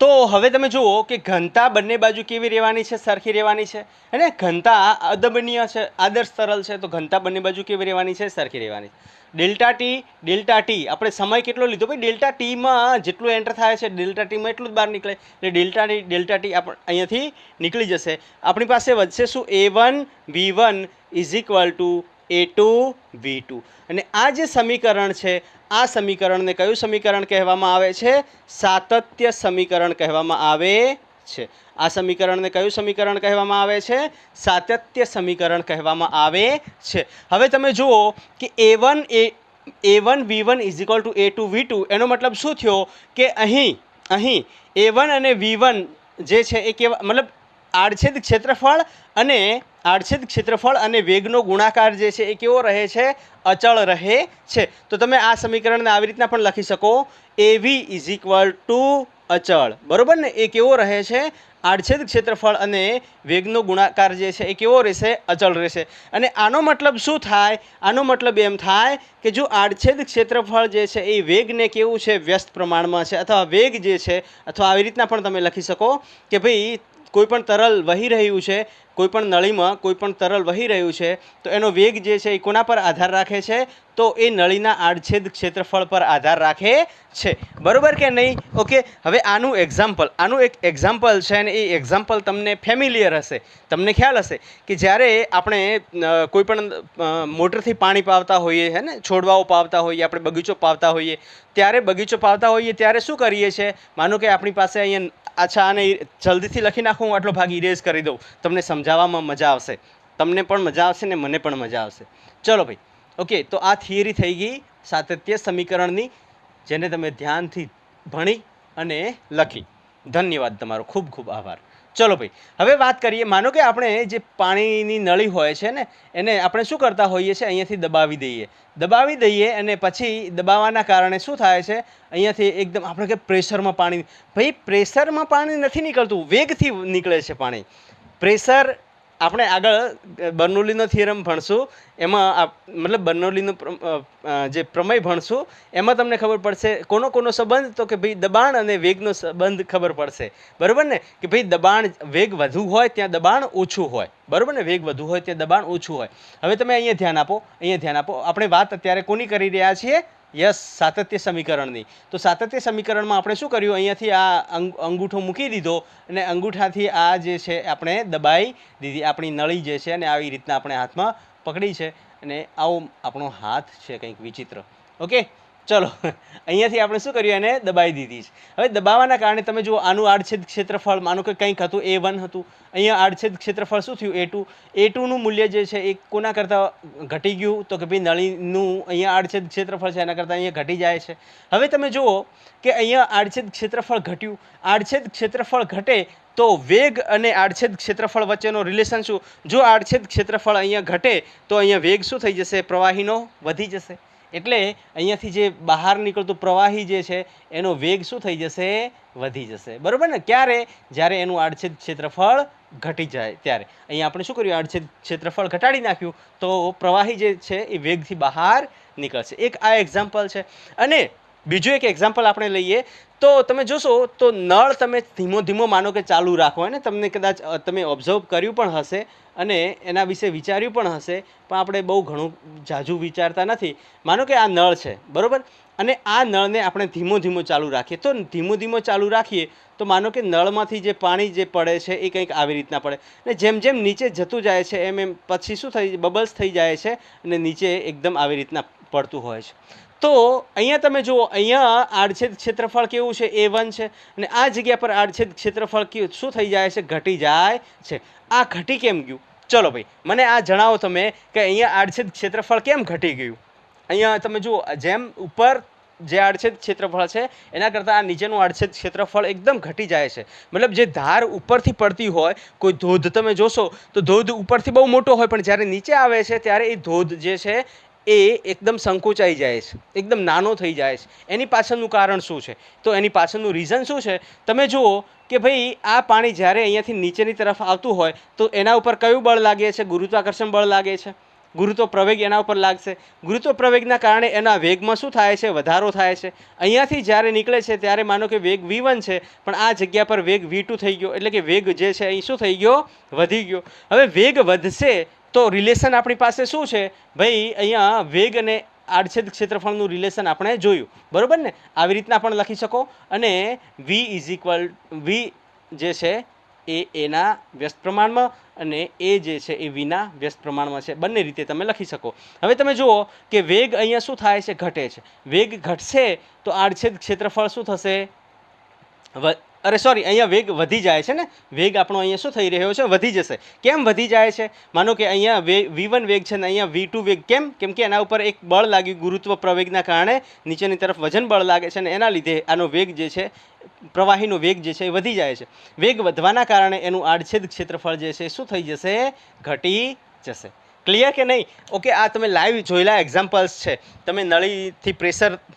તો હવે તમે જુઓ કે ઘનતા બંને બાજુ કેવી રહેવાની છે? સરખી રહેવાની છે. અને ઘનતા અદબનીય છે, આદર્શ તરલ છે, તો ઘનતા બંને બાજુ કેવી રહેવાની છે? સરખી રહેવાની. ડેલ્ટા ટી આપણે સમય કેટલો લીધો? ભાઈ ડેલ્ટા ટીમાં જેટલું એન્ટર થાય છે ડેલ્ટા ટીમાં એટલું જ બહાર નીકળે, એટલે ડેલ્ટા ટી અહીંયાથી નીકળી જશે. આપણી પાસે વધશે શું? A1 V1 is equal two A2 V2. અને આ જે સમીકરણ છે, આ સમીકરણને કયું સમીકરણ કહેવામાં આવે છે? સાતત્ય સમીકરણ કહેવામાં આવે છે. આ સમીકરણને કયું સમીકરણ કહેવામાં આવે છે? સાતત્ય સમીકરણ કહેવામાં આવે છે. હવે તમે જુઓ કે A1 V1 is equal two A2 V2, એનો મતલબ શું થયો? કે અહીં A1 અને V1 જે છે એ કેવા, મતલબ આડછેદ ક્ષેત્રફળ અને વેગનો ગુણાકાર જે છે એ કેવો રહે છે? અચળ રહે છે. તો તમે આ સમીકરણને આવી રીતના પણ લખી શકો, AV ઇઝ ઇક્વલ ટુ અચળ, બરોબર ને. એ કેવો રહે છે? આડછેદ ક્ષેત્રફળ અને વેગનો ગુણાકાર જે છે એ કેવો રહેશે? અચળ રહેશે. અને આનો મતલબ શું થાય? આનો મતલબ એમ થાય કે જો આડછેદ ક્ષેત્રફળ જે છે એ વેગને કેવું છે? વ્યસ્ત પ્રમાણમાં છે. અથવા વેગ જે છે, અથવા આવી રીતના પણ તમે લખી શકો કે ભાઈ કોઈ પણ તરલ વહી રહ્યું છે, કોઈપણ નળીમાં કોઈપણ તરલ વહી રહ્યું છે તો એનો વેગ જે છે એ કોના પર આધાર રાખે છે? તો એ નળીના આડછેદ ક્ષેત્રફળ પર આધાર રાખે છે, બરોબર કે નહીં? ઓકે, હવે આનું એક એક્ઝામ્પલ છે અને એ એક્ઝામ્પલ તમને ફેમિલિયર હશે, તમને ખ્યાલ હશે કે જ્યારે આપણે કોઈ પણ મોટરથી પાણી પાવતા હોઈએ છે ને, છોડવાઓ પાવતા હોઈએ, આપણે બગીચો પાવતા હોઈએ ત્યારે શું કરીએ છીએ? માનો કે આપણી પાસે અહીંયા અચ્છા આને જલ્દીથી લખી નાખું, હું આટલો ભાગ ઇરેઝ કરી દઉં, તમને સમજાવવામાં મજા આવશે, તમને પણ મજા આવશે ને મને પણ મજા આવશે. ચલો ભાઈ, ઓકે, તો આ થિયરી થઈ ગઈ સાતત્ય સમીકરણની, જેને તમે ધ્યાનથી ભણી અને લખી. ધન્યવાદ, તમારો ખૂબ ખૂબ આભાર. ચલો ભાઈ, હવે વાત કરીએ. માનો કે આપણે જે પાણીની નળી હોય છે ને, એને આપણે શું કરતા હોઈએ છીએ? અહીંયાથી દબાવી દઈએ અને પછી દબાવવાના કારણે શું થાય છે? અહીંયાથી એકદમ આપણે કે પ્રેશરમાં પાણી, ભાઈ પ્રેશરમાં પાણી નથી નીકળતું, વેગથી નીકળે છે પાણી. પ્રેશર આપણે આગળ બર્નોલીનો થિયરમ ભણશું, એમાં મતલબ બર્નોલીનો જે પ્રમેય ભણશું એમાં તમને ખબર પડશે કોનો સંબંધ, તો કે ભાઈ દબાણ અને વેગનો સંબંધ ખબર પડશે, બરાબર ને? કે ભાઈ વેગ વધુ હોય ત્યાં દબાણ ઓછું હોય, બરાબર ને? વેગ વધુ હોય ત્યાં દબાણ ઓછું હોય. હવે તમે અહીંયા ધ્યાન આપો. આપણે વાત અત્યારે કોની કરી રહ્યા છીએ? યસ, સાતત્ય સમીકરણની. તો સાતત્ય સમીકરણમાં આપણે શું કર્યું? અહીંયાથી આ અંગૂઠો મૂકી દીધો અને અંગૂઠાથી આ જે છે આપણે દબાઈ દીધી આપણી નળી જે છે, અને આવી રીતના આપણે હાથમાં પકડી છે, અને આવો આપણો હાથ છે કંઈક વિચિત્ર. ઓકે, ચલો, અહીંયાથી આપણે શું કર્યું? એને દબાઈ દીધી છે. હવે દબાવવાના કારણે તમે જુઓ, આનું આડછેદ ક્ષેત્રફળ માનો કે કંઈક હતું, A1 હતું. અહીંયા આડછેદ ક્ષેત્રફળ શું થયું? A2. A2નું મૂલ્ય જે છે એ કોના કરતાં ઘટી ગયું? તો કે ભાઈ નળીનું અહીંયા આડછેદ ક્ષેત્રફળ છે એના કરતાં અહીંયા ઘટી જાય છે. હવે તમે જુઓ કે અહીંયા આડછેદ ક્ષેત્રફળ ઘટ્યું. આડછેદ ક્ષેત્રફળ ઘટે તો વેગ અને આડછેદ ક્ષેત્રફળ વચ્ચેનો રિલેશન શું? જો આડછેદ ક્ષેત્રફળ અહીંયા ઘટે તો અહીંયા વેગ શું થઈ જશે? પ્રવાહીનો વધી જશે. એટલે અહીંયાથી જે બહાર નીકળતું પ્રવાહી જે છે એનો વેગ શું થઈ જશે? વધી જશે, બરાબર ને? ક્યારે? જ્યારે એનું આડછેદ ક્ષેત્રફળ ઘટી જાય ત્યારે. અહીંયા આપણે શું કર્યું? આડછેદ ક્ષેત્રફળ ઘટાડી નાખ્યું તો પ્રવાહી જે છે એ વેગથી બહાર નીકળશે. એક આ એક્ઝામ્પલ છે. અને બીજું એક એક્ઝામ્પલ આપણે લઈએ તો તમે જોશો તો નળ તમે ધીમો માનો કે ચાલુ રાખો, અને તમને કદાચ તમે ઓબ્ઝર્વ કર્યું પણ હશે અને એના વિશે વિચાર્યું પણ હશે, પણ આપણે બહુ ઘણું ઝાઝું વિચારતા નથી. માનો કે આ નળ છે, બરાબર? અને આ નળને આપણે ધીમો ચાલુ રાખીએ, તો ધીમો ચાલુ રાખીએ તો માનો કે નળમાંથી જે પાણી જે પડે છે એ કંઈક આવી રીતના પડે, અને જેમ નીચે જતું જાય છે એમ પછી શું બબલ્સ થઈ જાય છે અને નીચે એકદમ આવી રીતના પડતું હોય છે. તો અહીંયા તમે જુઓ, અહીંયા આડછેદ ક્ષેત્રફળ કેવું છે? A1 છે, અને આ જગ્યા પર આડછેદ ક્ષેત્રફળ શું થઈ જાય છે? ઘટી જાય છે. આ ઘટી કેમ ગયું? ચલો ભાઈ, મને આ જણાવો તમે કે અહીંયા આડછેદ ક્ષેત્રફળ કેમ ઘટી ગયું? અહીંયા તમે જુઓ, જેમ ઉપર જે આડછેદ ક્ષેત્રફળ છે એના કરતાં આ નીચેનું આડછેદ ક્ષેત્રફળ એકદમ ઘટી જાય છે. મતલબ જે ધાર ઉપરથી પડતી હોય, કોઈ ધોધ તમે જોશો તો ધોધ ઉપરથી બહુ મોટો હોય, પણ જ્યારે નીચે આવે છે ત્યારે એ ધોધ જે છે એ એકદમ સંકોચાઈ જાય છે, એકદમ નાનો થઈ જાય છે. એની પાછળનું કારણ શું છે? તો એની પાછળનું રીઝન શું છે? તમે જુઓ કે ભાઈ આ પાણી જ્યારે અહીંયાથી નીચેની તરફ આવતું હોય તો એના ઉપર કયું બળ લાગે છે? ગુરુત્વાકર્ષણ બળ લાગે છે. ગુરુત્વ પ્રવેગ એના ઉપર લાગશે. ગુરુત્વ પ્રવેગના કારણે એના વેગમાં શું થાય છે? વધારો થાય છે. અહીંયાથી જ્યારે નીકળે છે ત્યારે માનો કે વેગ V1 છે, પણ આ જગ્યા પર વેગ V2 થઈ ગયો, એટલે કે વેગ જે છે અહીં શું થઈ ગયો? વધી ગયો. હવે વેગ વધશે તો રિલેશન આપણી પાસે શું છે? ભાઈ અહીંયા વેગ અને આડછેદ ક્ષેત્રફળનું રિલેશન આપણે જોયું, બરાબર ને? આવી રીતના પણ લખી શકો, અને V જે છે એ એના વ્યસ્ત પ્રમાણમાં અને એ જે છે એ વિના વ્યસ્ત પ્રમાણમાં છે. બંને રીતે તમે લખી શકો. હવે તમે જુઓ કે વેગ અહીંયા શું થાય છે? ઘટે છે. વેગ ઘટશે તો આડછેદ ક્ષેત્રફળ શું થશે? અહીંયા વેગ વધી જાય છે ને? વેગ આપણો અહીંયા શું થઈ રહ્યો છે? વધી જશે. કેમ વધી જાય છે? માનો કે અહીંયા V1 વેગ છે ને અહીંયા V2 વેગ. કેમ કે એના ઉપર એક બળ લાગ્યું, ગુરુત્વ પ્રવેગના કારણે નીચેની તરફ વજન બળ લાગે છે, અને એના લીધે આનો વેગ જે છે, પ્રવાહીનો વેગ જે છે એ વધી જાય છે. વેગ વધવાના કારણે એનું આડછેદ ક્ષેત્રફળ જે છે શું થઈ જશે? ઘટી જશે. ક્લિયર કે નહીં? ઓકે, આ તમે લાઈવ જોયેલા એક્ઝામ્પલ્સ છે. તમે નળીથી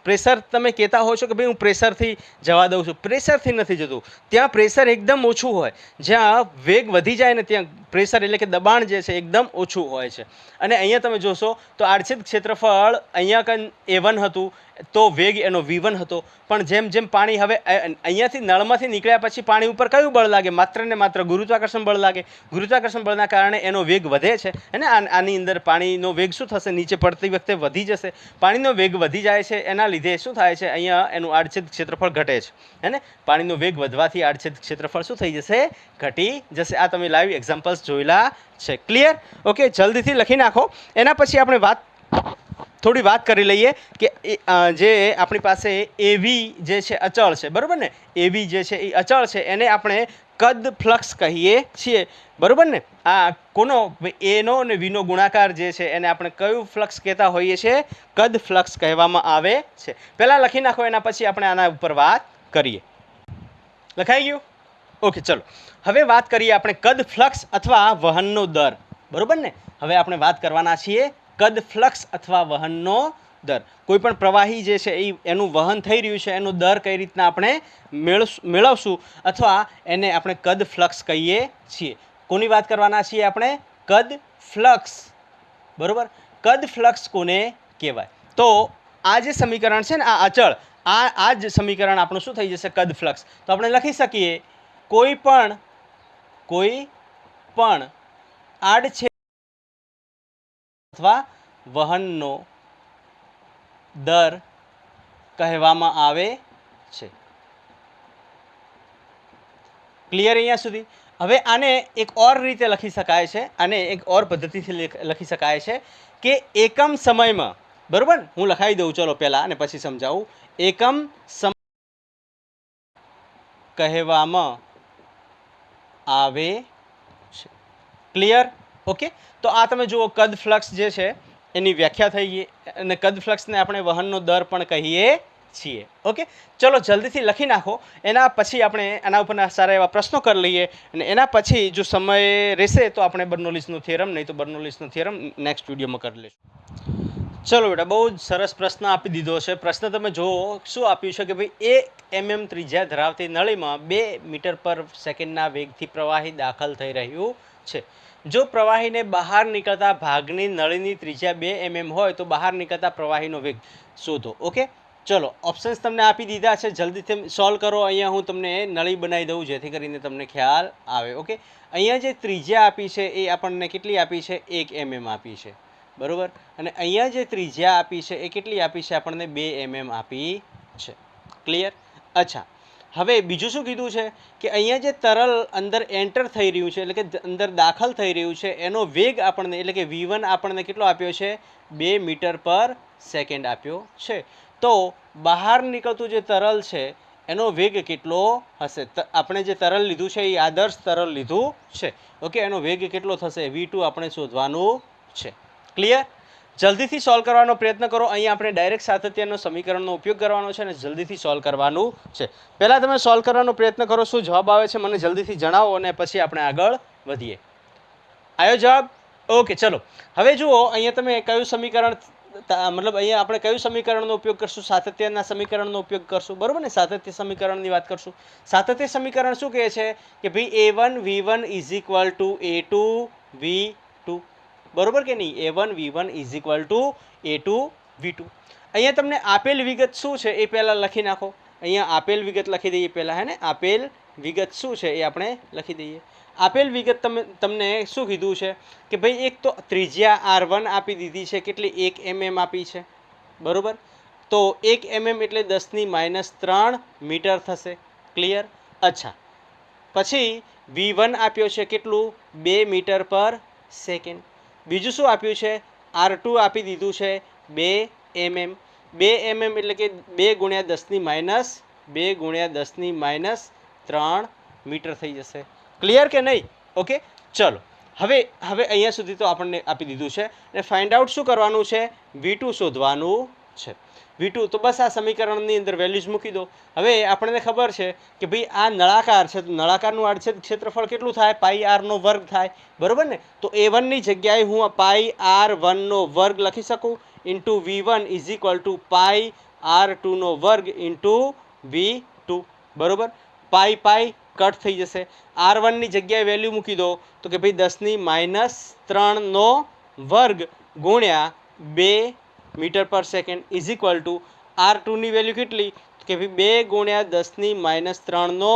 પ્રેશર તમે કહેતા હો છો કે ભાઈ હું પ્રેશરથી જવા દઉં છું. પ્રેશરથી નથી જતું. ત્યાં પ્રેશર એકદમ ઓછું હોય. જ્યાં વેગ વધી જાય ને ત્યાં પ્રેશર એટલે કે દબાણ જે છે એકદમ ઓછું હોય છે. અને અહીંયા તમે જોશો તો આડછેદ ક્ષેત્રફળ અહીંયા કંઈ A1 હતું, તો વેગ એનો v1 હતો, પણ જેમ જેમ પાણી હવે અહીંયાથી નળમાંથી નીકળ્યા પછી પાણી ઉપર કયું બળ લાગે? માત્ર ને માત્ર ગુરુત્વાકર્ષણ બળ લાગે. ગુરુત્વાકર્ષણ બળના કારણે એનો વેગ વધે છે અને આની અંદર પાણીનો વેગ શું થશે? નીચે પડતી વખતે વધી જશે. પાણીનો વેગ વધી જાય છે, એના લીધે શું થાય છે? અહીંયા એનું આડછેદ ક્ષેત્રફળ ઘટે છે. હે ને? પાણીનો વેગ વધવાથી આડછેદ ક્ષેત્રફળ શું થઈ જશે? ઘટી જશે. આ તમે લાઈવ એક્ઝામ્પલ્સ જોયેલા છે. ક્લિયર? ઓકે, જલ્દીથી લખી નાખો. એના પછી આપણે થોડી વાત કરી લઈએ કે જે આપણી પાસે એવી જે છે અચળ છે, બરાબર ને? એવી જે છે એ અચળ છે, એને આપણે કદ ફ્લક્સ કહીએ છીએ, બરાબર ને? આ કોનો? એનો અને વીનો ગુણાકાર જે છે એને આપણે કયું ફ્લક્સ કહેતા હોઈએ છીએ? કદ ફ્લક્સ કહેવામાં આવે છે. પહેલાં લખી નાખો, એના પછી આપણે આના ઉપર વાત કરીએ. લખાઈ ગયું? ઓકે, ચલો હવે વાત કરીએ આપણે કદ ફ્લક્સ અથવા વહનનો દર, બરાબર ને? હવે આપણે વાત કરવાના છીએ કદ ફ્લક્સ અથવા વહનનો દર. કોઈ પણ પ્રવાહી જે છે એનું વહન થઈ રહ્યું છે, એનો દર કઈ રીતના આપણે મેળવશું, અથવા એને આપણે કદ ફ્લક્સ કહીએ છીએ. કોની વાત કરવાના છીએ આપણે? કદ ફ્લક્સ, બરાબર? કદ ફ્લક્સ કોને કહેવાય? તો આ જે સમીકરણ છે ને, આ અચળ, આ જ સમીકરણ આપણું શું થઈ જશે? કદ ફ્લક્સ. તો આપણે લખી શકીએ કોઈ પણ આડછેદ અથવા વહનનો દર કહેવામાં આવે છે. ક્લિયર અહીંયા સુધી? હવે આને એક ઓર રીતે લખી શકાય છે, આને એક ઓર પદ્ધતિથી લખી શકાય છે કે એકમ સમયમાં, બરાબર? હું લખાઈ દઉં ચલો પહેલાં અને પછી સમજાવું. એકમ સમય કહેવામાં આવે છે. ક્લિયર? ઓકે, તો આ તમે જુઓ કદ ફ્લક્સ જે છે એની વ્યાખ્યા થઈ ગઈ, અને કદ ફ્લક્સને આપણે વહનનો દર પણ કહીએ છીએ. ઓકે, ચલો જલ્દીથી લખી નાખો. એના પછી આપણે આના ઉપરના સારા એવા પ્રશ્નો કરી લઈએ, અને એના પછી જો સમય રહેશે તો આપણે બર્નોલીસનો થિયરમ, નહીં તો બર્નોલીસનો થિયરમ નેક્સ્ટ વિડીયોમાં કરી લઈશું. ચલો બેટા, બહુ જ સરસ પ્રશ્ન આપી દીધો છે. પ્રશ્ન તમે જુઓ, શું આપ્યું છે કે ભાઈ 1 mm ત્રિજ્યા ધરાવતી નળીમાં 2 મીટર પર સેકન્ડના વેગથી પ્રવાહી દાખલ થઈ રહ્યું છે. જો પ્રવાહીને બહાર નીકળતા ભાગની નળીની ત્રિજ્યા 2 mm હોય તો બહાર નીકળતા પ્રવાહીનો વેગ શોધો. ઓકે, ચલો ઓપ્શન્સ તમને આપી દીધા છે, જલ્દીથી સોલ્વ કરો. અહીંયા હું તમને નળી બનાવી દઉં જેથી કરીને તમને ખ્યાલ આવે. ઓકે, અહીંયા જે ત્રિજ્યા આપી છે એ આપણને કેટલી આપી છે? 1 mm આપી છે, બરાબર? અને અહીંયા જે ત્રિજ્યા આપી છે એ કેટલી આપી છે? આપણને 2 mm આપી છે. ક્લિયર? અચ્છા, હવે બીજું શું કીધું છે કે અહીંયા જે તરલ અંદર એન્ટર થઈ રહ્યું છે, એટલે કે અંદર દાખલ થઈ રહ્યું છે, એનો વેગ આપણને, એટલે કે v1 આપણને કેટલો આપ્યો છે? 2 મીટર પર સેકન્ડ આપ્યો છે. તો બહાર નીકળતું જે તરલ છે એનો વેગ કેટલો હશે? આપણે જે તરલ લીધું છે એ આદર્શ તરલ લીધું છે. ઓકે, એનો વેગ કેટલો થશે? v2 આપણે શોધવાનું છે. ક્લિયર? જલ્દીથી સોલ્વ કરવાનો પ્રયત્ન કરો. અહીંયા આપણે ડાયરેક્ટ સાતત્યનો સમીકરણનો ઉપયોગ કરવાનો છે અને જલ્દીથી સોલ્વ કરવાનું છે. પહેલાં તમે સોલ્વ કરવાનો પ્રયત્ન કરો, શું જવાબ આવે છે મને જલ્દીથી જણાવો, અને પછી આપણે આગળ વધીએ. આવ્યો જવાબ? ઓકે, ચલો હવે જુઓ, અહીંયા તમે કયું સમીકરણ, મતલબ અહીંયા આપણે કયું સમીકરણનો ઉપયોગ કરશું? સાતત્યના સમીકરણનો ઉપયોગ કરશું, બરાબર ને? સાતત્ય સમીકરણની વાત કરશું. સાતત્ય સમીકરણ શું કહે છે કે ભાઈ a1 v1 is equal two a2 v2, બરોબર કે નહીં? a1 v1 is equal two a2 v2. અહીંયા તમને આપેલ વિગત શું છે એ પહેલાં લખી નાખો. અહીંયા આપેલ વિગત લખી દઈએ પહેલાં, હે ને? આપેલ વિગત શું છે એ આપણે લખી દઈએ. આપેલ વિગત તમને શું કીધું છે કે ભાઈ એક તો ત્રિજ્યા r1 આપી દીધી છે, કેટલી? 1 mm આપી છે, બરાબર? તો 1 mm એટલે 10⁻³ મીટર થશે. ક્લિયર? અચ્છા, પછી v1 આપ્યો છે કેટલું? 2 મીટર પર સેકન્ડ. બીજું શું આપ્યું છે? r2 આપી દીધું છે 2 mm. 2 mm એટલે કે 2 × 10⁻³ મીટર થઈ જશે. ક્લિયર કે નહીં? ઓકે, ચલો હવે અહીંયા સુધી તો આપણને આપી દીધું છે, અને ફાઇન્ડ આઉટ શું કરવાનું છે? v2 શોધવાનું છે. v2 તો બસ આ સમીકરણની અંદર વેલ્યુઝ મૂકી દો. હવે આપણને ખબર છે કે ભાઈ આ નળાકાર છે, તો નળાકારનું આડછેદ ક્ષેત્રફળ કેટલું થાય? πr² થાય, બરોબર ને? તો a1 ની જગ્યાએ હું πr1² લખી શકું, into v1 is equal two πr2² into v2, બરોબર? પાઈ કટ થઈ જશે. r1 ની જગ્યાએ વેલ્યુ મૂકી દો તો કે ભાઈ 10⁻³ ગુણ્યા 2 metre per second is equal to R ટુની વેલ્યુ કેટલી કે ભાઈ 2 ગુણ્યા 10⁻³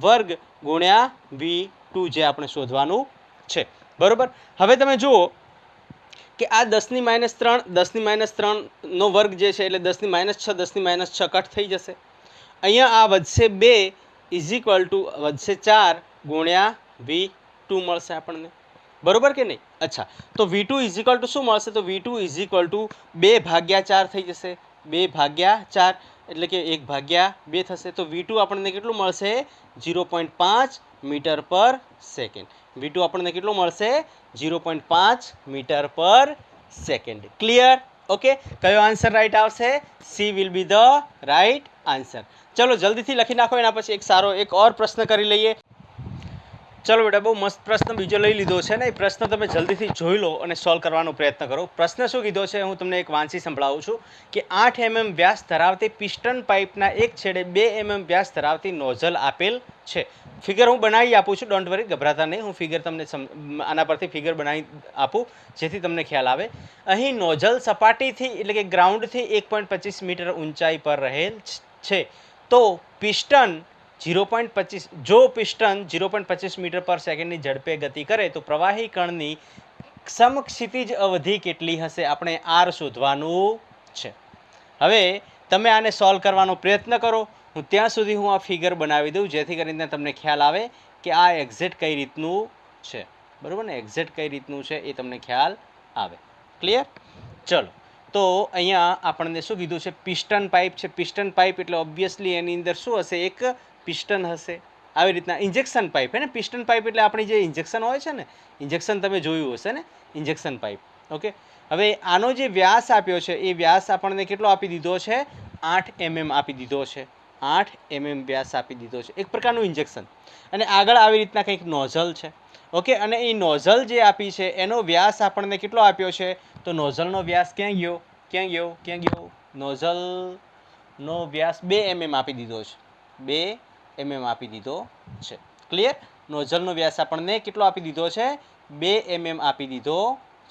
વર્ગ ગુણ્યા V2 જે આપણે શોધવાનું છે બરોબર. હવે તમે જુઓ કે આ 10⁻³ 10⁻³ નો વર્ગ જે છે એટલે 10⁻6 10⁻6 કટ થઈ જશે. અહીંયા આ વધશે 2 ઇઝ ઇક્વલ ટુ વધશે 4 ગુણ્યા V2 મળશે આપણને બરોબર કે નહીં. અચ્છા તો V2 ઇઝ ઇક્વલ ટુ શું મળશે તો V2 ઇઝ ઇક્વલ ટુ 2/4 થઈ જશે 2/4 એટલે કે 1/2 થશે. તો V2 આપણને કેટલું મળશે 0.5 મીટર પર સેકન્ડ. V2 આપણને કેટલું મળશે 0.5 metre per second. Clear? Okay. કયો આન્સર રાઈટ આવશે? She will be the right answer. ચલો જલ્દીથી લખી નાખો. એના પછી એક ઓર પ્રશ્ન કરી લઈએ. ચલો બેટા બહુ મસ્ત પ્રશ્ન બીજો લઈ લીધો છે ને. એ પ્રશ્ન તમે જલ્દીથી જોઈ લો અને સોલ્વ કરવાનો પ્રયત્ન કરો. પ્રશ્ન શું કીધો છે હું તમને એક વાંચી સંભળાવું છું કે 8 mm વ્યાસ ધરાવતી પિસ્ટન પાઇપના એક છેડે 2 mm વ્યાસ ધરાવતી નોઝલ આપેલ છે. ફિગર હું બનાવી આપું છું, ડોન્ટ વરી, ગભરાતા નહીં. હું ફિગર તમને આના પરથી ફિગર બનાવી આપું જેથી તમને ખ્યાલ આવે. અહીં નોઝલ સપાટીથી એટલે કે ગ્રાઉન્ડથી 1.25 મીટર ઊંચાઈ પર રહેલ છે. તો પિસ્ટન 0.25 જો પિસ્ટન 0.25 મીટર પર સેકન્ડની ઝડપે ગતિ કરે તો પ્રવાહી કણની સમક્ષિતિજ અવધિ કેટલી હશે? આપણે આર શોધવાનું છે. હવે તમે આને સોલ્વ કરવાનો પ્રયત્ન કરો. હું ત્યાં સુધી હું આ ફિગર બનાવી દઉં જેથી કરીને તમને ખ્યાલ આવે કે આ એક્ઝેક્ટ કઈ રીતનું છે બરાબર ને. એક્ઝેક્ટ કઈ રીતનું છે એ તમને ખ્યાલ આવે. ક્લિયર? ચલો તો અહીંયા આપણને શું કીધું છે? પિસ્ટન પાઇપ છે. પિસ્ટન પાઇપ એટલે ઓબ્વિયસલી એની અંદર શું હશે? એક પિસ્ટન હશે. આવી રીતના ઇન્જેક્શન પાઇપ હે ને. પિસ્ટન પાઇપ એટલે આપણી જે ઇન્જેક્શન હોય છે ને, ઇન્જેક્શન તમે જોયું હશે ને, ઇન્જેક્શન પાઇપ. ઓકે. હવે આનો જે વ્યાસ આપ્યો છે એ વ્યાસ આપણને કેટલો આપી દીધો છે? 8 mm આપી દીધો છે. 8 mm વ્યાસ આપી દીધો છે. એક પ્રકારનું ઇન્જેક્શન. અને આગળ આવી રીતના કંઈક નોઝલ છે. ઓકે. અને એ નોઝલ જે આપી છે એનો વ્યાસ આપણને કેટલો આપ્યો છે? તો નોઝલનો વ્યાસ ક્યાં ગયો? નોઝલનો વ્યાસ 2 mm આપી દીધો છે. 2 mm આપી દીધો છે. ક્લિયર? નોઝલનો વ્યાસ આપણને કેટલો આપી દીધો છે? 2 mm આપી દીધો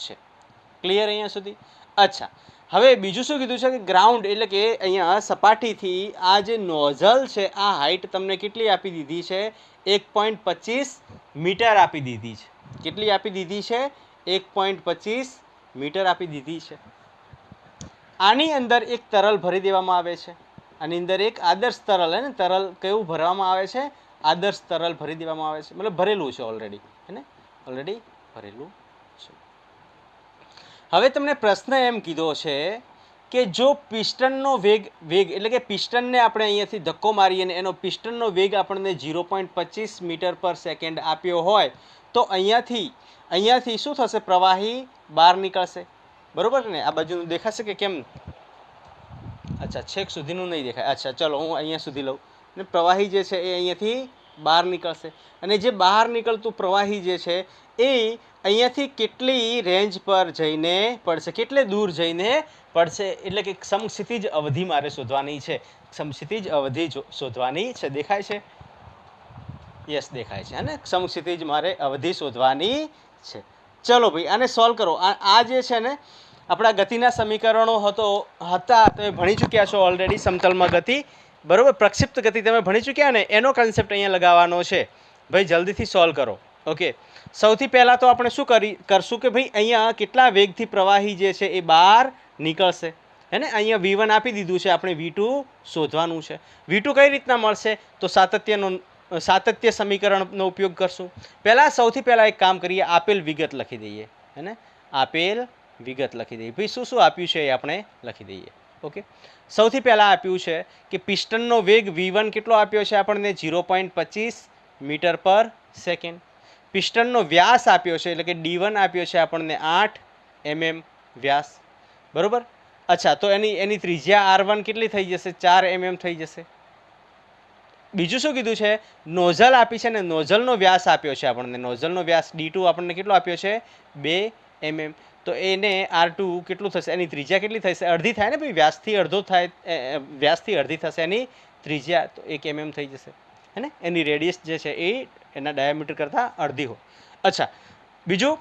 છે. ક્લિયર અહીંયા સુધી? અચ્છા હવે બીજું શું કીધું છે કે ગ્રાઉન્ડ એટલે કે અહીંયા સપાટીથી આ જે નોઝલ છે આ હાઇટ તમને કેટલી આપી દીધી છે? 1.25 મીટર આપી દીધી છે. કેટલી આપી દીધી છે? 1.25 મીટર આપી દીધી છે. આની અંદર એક તરલ ભરી દેવામાં આવે છે. આની અંદર એક આદર્શ તરલ હે ને, તરલ કેવું ભરવામાં આવે છે? આદર્શ તરલ ભરી દેવામાં આવે છે. મતલબ ભરેલું છે ઓલરેડી, હે ને, ઓલરેડી ભરેલું છે. હવે તમને પ્રશ્ન એમ કીધો છે કે જો પિસ્ટનનો વેગ એટલે કે પિસ્ટનને આપણે અહીંયાથી ધક્કો મારીએ અને એનો પિસ્ટનનો વેગ આપણને 0.25 મીટર પર સેકન્ડ આપ્યો હોય તો અહીંયાથી શું થશે? પ્રવાહી બહાર નીકળશે બરોબર ને. આ બાજુનું દેખાશે કે કેમ? અચ્છા છેક સુધીનું નહીં દેખાય. અચ્છા ચલો હું અહીંયા સુધી લઉં. ને પ્રવાહી જે છે એ અહીંયાથી બહાર નીકળશે અને જે બહાર નીકળતું પ્રવાહી જે છે એ અહીંયાથી કેટલી રેન્જ પર જઈને પડશે? કેટલે દૂર જઈને પડશે? એટલે કે સમક્ષિતિજ અવધિ મારે શોધવાની છે. સમક્ષિતિજ અવધિ શોધવાની છે. દેખાય છે? યસ દેખાય છે. અને સમક્ષિતિજ મારે અવધિ શોધવાની છે. ચલો ભાઈ આને સોલ્વ કરો. આ જે છે ને આપણા ગતિના સમીકરણો હતા તો એ ભણી ચૂક્યા છો ઓલરેડી. સમતલમાં ગતિ બરોબર, પ્રક્ષિપ્ત ગતિ તમે ભણી ચૂક્યા ને, એનો કન્સેપ્ટ અહીંયા લગાવવાનો છે. ભાઈ જલ્દીથી સોલ્વ કરો. ઓકે. સૌથી પહેલાં તો આપણે શું કરશું કે ભાઈ અહીંયા કેટલા વેગથી પ્રવાહી જે છે એ બહાર નીકળશે હે ને. અહીંયા V1 આપી દીધું છે, આપણે V2 શોધવાનું છે. V2 કઈ રીતના મળશે? તો સાતત્ય સમીકરણનો ઉપયોગ કરશું. સૌથી પહેલાં એક કામ કરીએ, આપેલ વિગત લખી દઈએ હે ને. આપેલ વિગત લખી દઈએ. ભાઈ શું શું આપ્યું છે એ આપણે લખી દઈએ. ઓકે. સૌથી પહેલાં આપ્યું છે કે પિસ્ટનનો વેગ V1 કેટલો આપ્યો છે આપણને? 0.25 મીટર પર સેકન્ડ. પિસ્ટનનો વ્યાસ આપ્યો છે એટલે કે D1 આપ્યો છે આપણને 8 mm વ્યાસ બરોબર. અચ્છા તો એની ત્રિજ્યા R1 કેટલી થઈ જશે? 4 mm થઈ જશે. બીજું શું કીધું છે? નોઝલ આપી છે ને, નોઝલનો વ્યાસ આપ્યો છે આપણને. નોઝલનો વ્યાસ D2 આપણને કેટલો આપ્યો છે? 2 mm. તો એને R2 કેટલું થશે? એની ત્રિજ્યા કેટલી થશે? અડધી થાય ને ભાઈ, વ્યાસથી અડધો થાય, વ્યાસથી અડધી થશે એની ત્રિજ્યા, તો 1 mm થઈ જશે હે ને. એની રેડિયસ જે છે એ એના ડાયામીટર કરતાં અડધી હોય. અચ્છા બીજું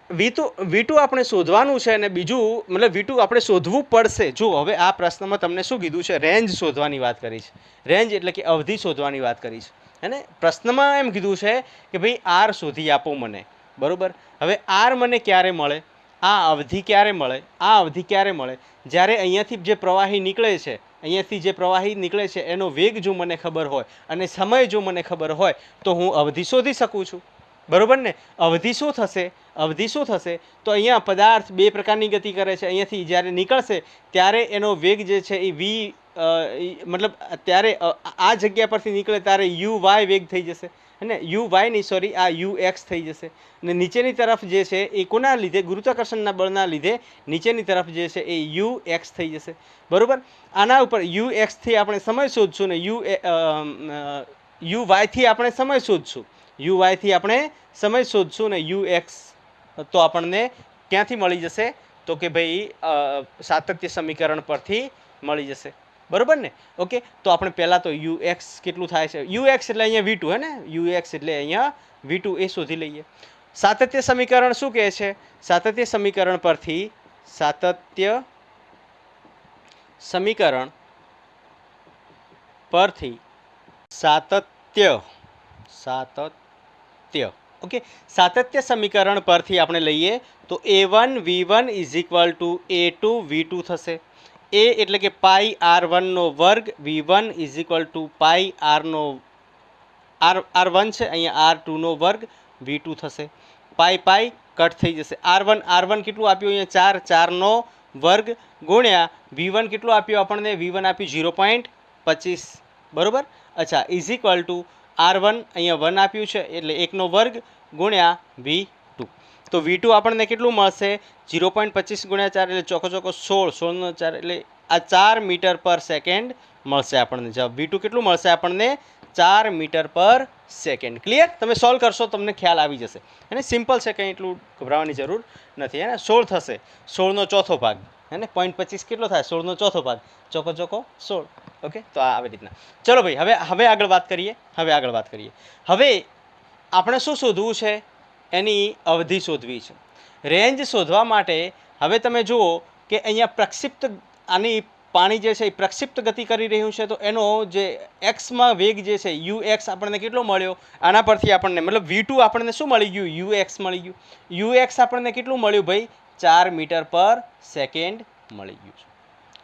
V2 આપણે શોધવાનું છે અને બીજું મતલબ V2 આપણે શોધવું પડશે. જો હવે આ પ્રશ્નમાં તમને શું કીધું છે, રેન્જ શોધવાની વાત કરી છે. રેન્જ એટલે કે અવધિ શોધવાની વાત કરી છે. હે ને, પ્રશ્નમાં એમ કીધું છે કે ભાઈ આર શોધી આપો મને, બરોબર. હવે આર મને ક્યારે મળે, આ અવધિ ક્યારે મળે, આ અવધિ ક્યારે મળે, જ્યારે અહીંયાથી જે પ્રવાહી નીકળે છે, અહીંયાથી જે પ્રવાહી નીકળે છે એનો વેગ જો મને ખબર હોય અને સમય જો મને ખબર હોય તો હું અવધિ શોધી શકું છું, બરોબર ને. અવધિ શું થશે, અવધિ શું થશે, તો અહીંયા પદાર્થ બે પ્રકારની ગતિ કરે છે. અહીંયાથી જ્યારે નીકળશે ત્યારે એનો વેગ જે છે એ વી મતલબ ત્યારે આ જગ્યા પરથી નીકળે ત્યારે યુ વાય વેગ થઈ જશે, અને યુ વાય નહીં સોરી આ યુ એક્સ થઈ જશે. અને નીચેની તરફ જે છે એ કોના લીધે, ગુરુત્વાકર્ષણના બળના લીધે નીચેની તરફ જે છે એ યુ એક્સ થઈ જશે, બરોબર. આના ઉપર યુ એક્સથી આપણે સમય શોધશું ને યુ વાયથી આપણે સમય શોધશું, યુ વાયથી આપણે સમય શોધશું ને યુ એક્સ તો આપણને ક્યાંથી મળી જશે, તો કે ભાઈ સાતત્ય સમીકરણ પરથી મળી જશે, બરોબર ને. ઓકે, તો આપણે પહેલાં તો યુ એક્સ કેટલું થાય છે, યુ એક્સ એટલે અહીંયા V2 હે ને, યુ એક્સ એટલે અહીંયા V2 એ શોધી લઈએ. સાતત્ય સમીકરણ શું કહે છે, સાતત્ય સમીકરણ પરથી સાતત્ય સમીકરણ પરથી સાતત્ય ઓકે, સાતત્ય સમીકરણ પરથી આપણે લઈએ તો A1 V1 is equal two A2 V2 થશે. એ એટલે કે પાઈ R1નો વર્ગ, V1 is equal two pi R1 છે, અહીંયા R2નો વર્ગ V2 થશે. પાઈ પાઈ કટ થઈ જશે. R1 કેટલું આપ્યું અહીંયા 4નો વર્ગ ગુણ્યા V1 કેટલું આપ્યું આપણને, V1 આપ્યું 0.25, બરોબર. અચ્છા, ઇઝ ઇક્વલ ટુ R1 અહીંયા 1 આપ્યું છે એટલે 1નો વર્ગ ગુણ્યા V2. તો V2 આપણને કેટલું મળશે, 0.25 ગુણ્યા 4 એટલે ચોકો 16 નો 4 એટલે આ 4 મીટર પર સેકન્ડ મળશે આપણને જવાબ. V2 કેટલું મળશે આપણને, 4 મીટર પર સેકન્ડ. ક્લિયર, તમે સોલ્વ કરશો તમને ખ્યાલ આવી જશે. અને સિમ્પલ છે, કંઈ એટલું ગભરાવાની જરૂર નથી. હે ને, 16 થશે, 16નો ચોથો ભાગ, હે ને 0.25 કેટલો થાય, 16નો ચોથો ભાગ, ચોકો 16. ઓકે, તો આ આવી રીતના. ચલો ભાઈ, હવે આગળ વાત કરીએ. હવે આપણે શું શોધવું છે, એની અવધિ શોધવી છે. રેન્જ શોધવા માટે હવે તમે જુઓ કે અહીંયા પ્રક્ષિપ્ત આની પાણી જે છે એ પ્રક્ષિપ્ત ગતિ કરી રહ્યું છે, તો એનો જે એક્સમાં વેગ જે છે યુ એક્સ આપણને કેટલો મળ્યો, આના પરથી આપણને મતલબ V2 આપણને શું મળી ગયું, યુ એક્સ મળી ગયું. યુ એક્સ આપણને કેટલું મળ્યું ભાઈ, 4 મીટર પર સેકન્ડ મળી ગયું છે.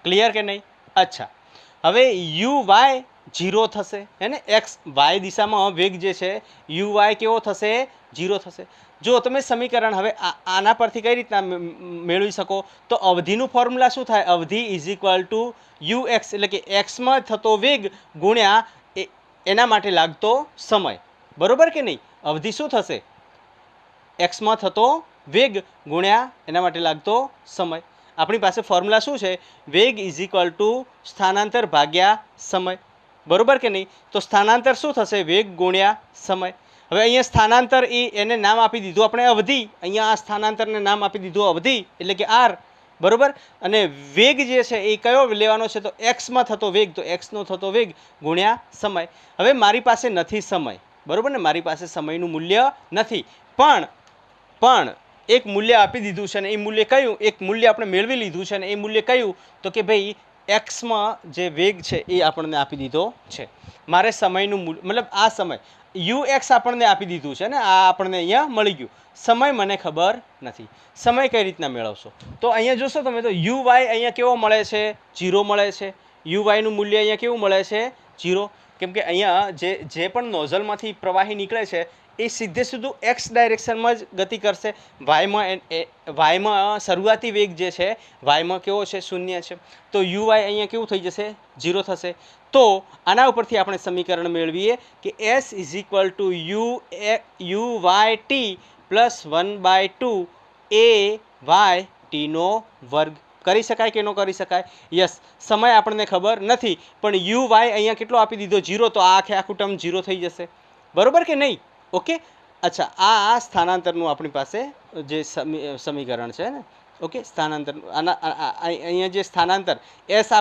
ક્લિયર કે નહીં. અચ્છા, હવે યુ વાય 0 થશે, હે ને, એક્સ વાય દિશામાં વેગ જે છે યુ વાય કેવો થશે, 0 થશે. જો તમે સમીકરણ હવે આના પરથી કઈ રીતના મેળવી શકો, તો અવધિનું ફોર્મ્યુલા શું થાય, અવધિ is equal to you x એટલે કે એક્સમાં થતો વેગ ગુણ્યા એના માટે લાગતો સમય, બરોબર કે નહીં. અવધિ શું થશે, એક્સમાં થતો વેગ ગુણ્યા એના માટે લાગતો સમય. આપણી પાસે ફોર્મ્યુલા શું છે, વેગ ઇઝ ઇક્વલ ટુ સ્થાનાંતર ભાગ્યા સમય, બરોબર કે નહીં. તો સ્થાનાંતર શું થશે, વેગ ગુણ્યા સમય. હવે અહીંયા સ્થાનાંતર એને નામ આપી દીધું આપણે અવધિ, અહીંયા આ સ્થાનાંતરને નામ આપી દીધું અવધિ એટલે કે આર, બરોબર. અને વેગ જે છે એ કયો લેવાનો છે, તો એક્સમાં થતો વેગ, તો એક્સનો થતો વેગ ગુણ્યા સમય. હવે મારી પાસે નથી સમય, બરોબર ને, મારી પાસે સમયનું મૂલ્ય નથી, પણ એક મૂલ્ય આપી દીધું છે ને એ મૂલ્ય કયું, એક મૂલ્ય આપણે મેળવી લીધું છે ને એ મૂલ્ય કયું, તો કે ભાઈ એક્સમાં જે વેગ છે એ આપણને આપી દીધો છે. મારે સમયનું મૂલ્ય મતલબ આ સમય યુ એક્સ આપણને આપી દીધું છે ને, આ આપણને અહીંયા મળી ગયું. સમય મને ખબર નથી, સમય કઈ રીતના મેળવશો, તો અહીંયા જોશો તમે તો યુ વાય અહીંયા કેવો મળે છે, 0 મળે છે. યુ વાયનું મૂલ્ય અહીંયા કેવું મળે છે, 0. કેમ કે અહીંયા જે પણ નોઝલમાંથી પ્રવાહી નીકળે છે એ સીધે સીધું એક્સ ડાયરેક્શનમાં જ ગતિ કરશે. વાયમાં શરૂઆતી વેગ જે છે વાયમાં કેવો છે, 0 છે. તો યુ વાય અહીંયા કેવું થઈ જશે, 0 થશે. તો આના ઉપરથી આપણે સમીકરણ મેળવીએ કે S is equal to u y t plus 1/2 a y ટીનો વર્ગ. કરી શકાય કે ન કરી શકાય, યસ. સમય આપણને ખબર નથી પણ યુ વાય અહીંયા કેટલો આપી દીધો, 0, તો આ આખું ટર્મ 0 થઈ જશે, બરોબર કે નહીં. ઓકે, અચ્છા, આ સ્થાનાંતરનું આપણી પાસે જે સમીકરણ છે ને, ઓકે, સ્થાનાંતર અહીંયા જે સ્થાનાંતર એસ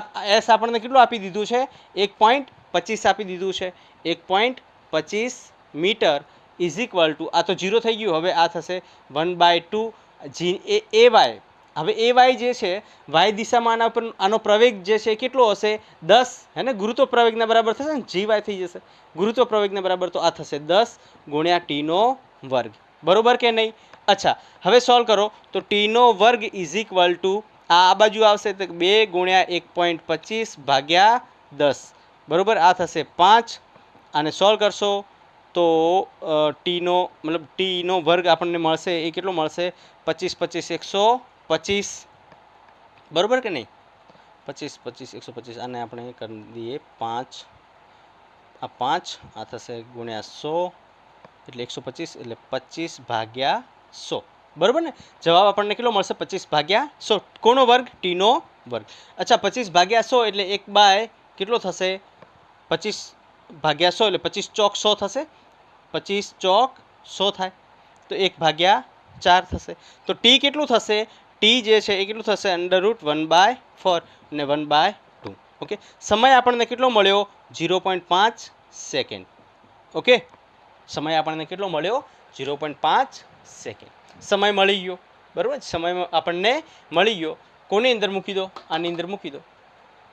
આપણને કેટલું આપી દીધું છે, 1.25 આપી દીધું છે. 1.25 મીટર ઇઝ ઇક્વલ ટુ, આ તો 0 થઈ ગયું, હવે આ થશે 1/2 જી એ વાય, હવે એ વાય જે છે વાય દિશામાં આના પર આનો પ્રવેગ જે છે એ કેટલો હશે 10, હે ને, ગુરુત્વ પ્રવેગના બરાબર થશે ને, જી વાય થઈ જશે ગુરુત્વ પ્રવેગના બરાબર, તો આ થશે 10 ગુણ્યા ટીનો વર્ગ, બરોબર કે નહીં? અચ્છા, હવે સોલ્વ કરો તો ટીનો વર્ગ ઇઝ ઇક્વલ ટુ આ બાજુ આવશે તો 2 ગુણ્યા 1.25 ભાગ્યા 10, બરોબર, આ થશે 5, આને સોલ્વ કરશો તો ટીનો મતલબ ટીનો વર્ગ આપણને મળશે એ કેટલો મળશે 25 25 125, બરોબર કે નહીં? 25 25 125, આને આપણે કરી દઈએ 5, આ 5, આ થશે ગુણ્યા 100 એટલે 125 એટલે 25 ભાગ્યા 100, બરોબર ને? જવાબ આપણને કેટલો મળશે 25 ભાગ્યા 100. કોનો વર્ગ? ટીનો વર્ગ. અચ્છા, 25 ભાગ્યા 100 એટલે 1 બાય કેટલો થશે 25 ભાગ્યા 100 એટલે 25 ચોક 100 થશે, 25 ચોક 100 થાય તો 1 ભાગ્યા 4 થશે. તો ટી કેટલું થશે? ટી જે છે એ કેટલું થશે √1/4 અને 1/2. ઓકે, સમય આપણને કેટલો મળ્યો 0.5 સેકન્ડ. ઓકે, સમય આપણને કેટલો મળ્યો 0.5 સેકન્ડ સમય મળી ગયો, બરાબર? સમય આપણને મળી ગયો. કોની અંદર મૂકી દો? આની અંદર મૂકી દો,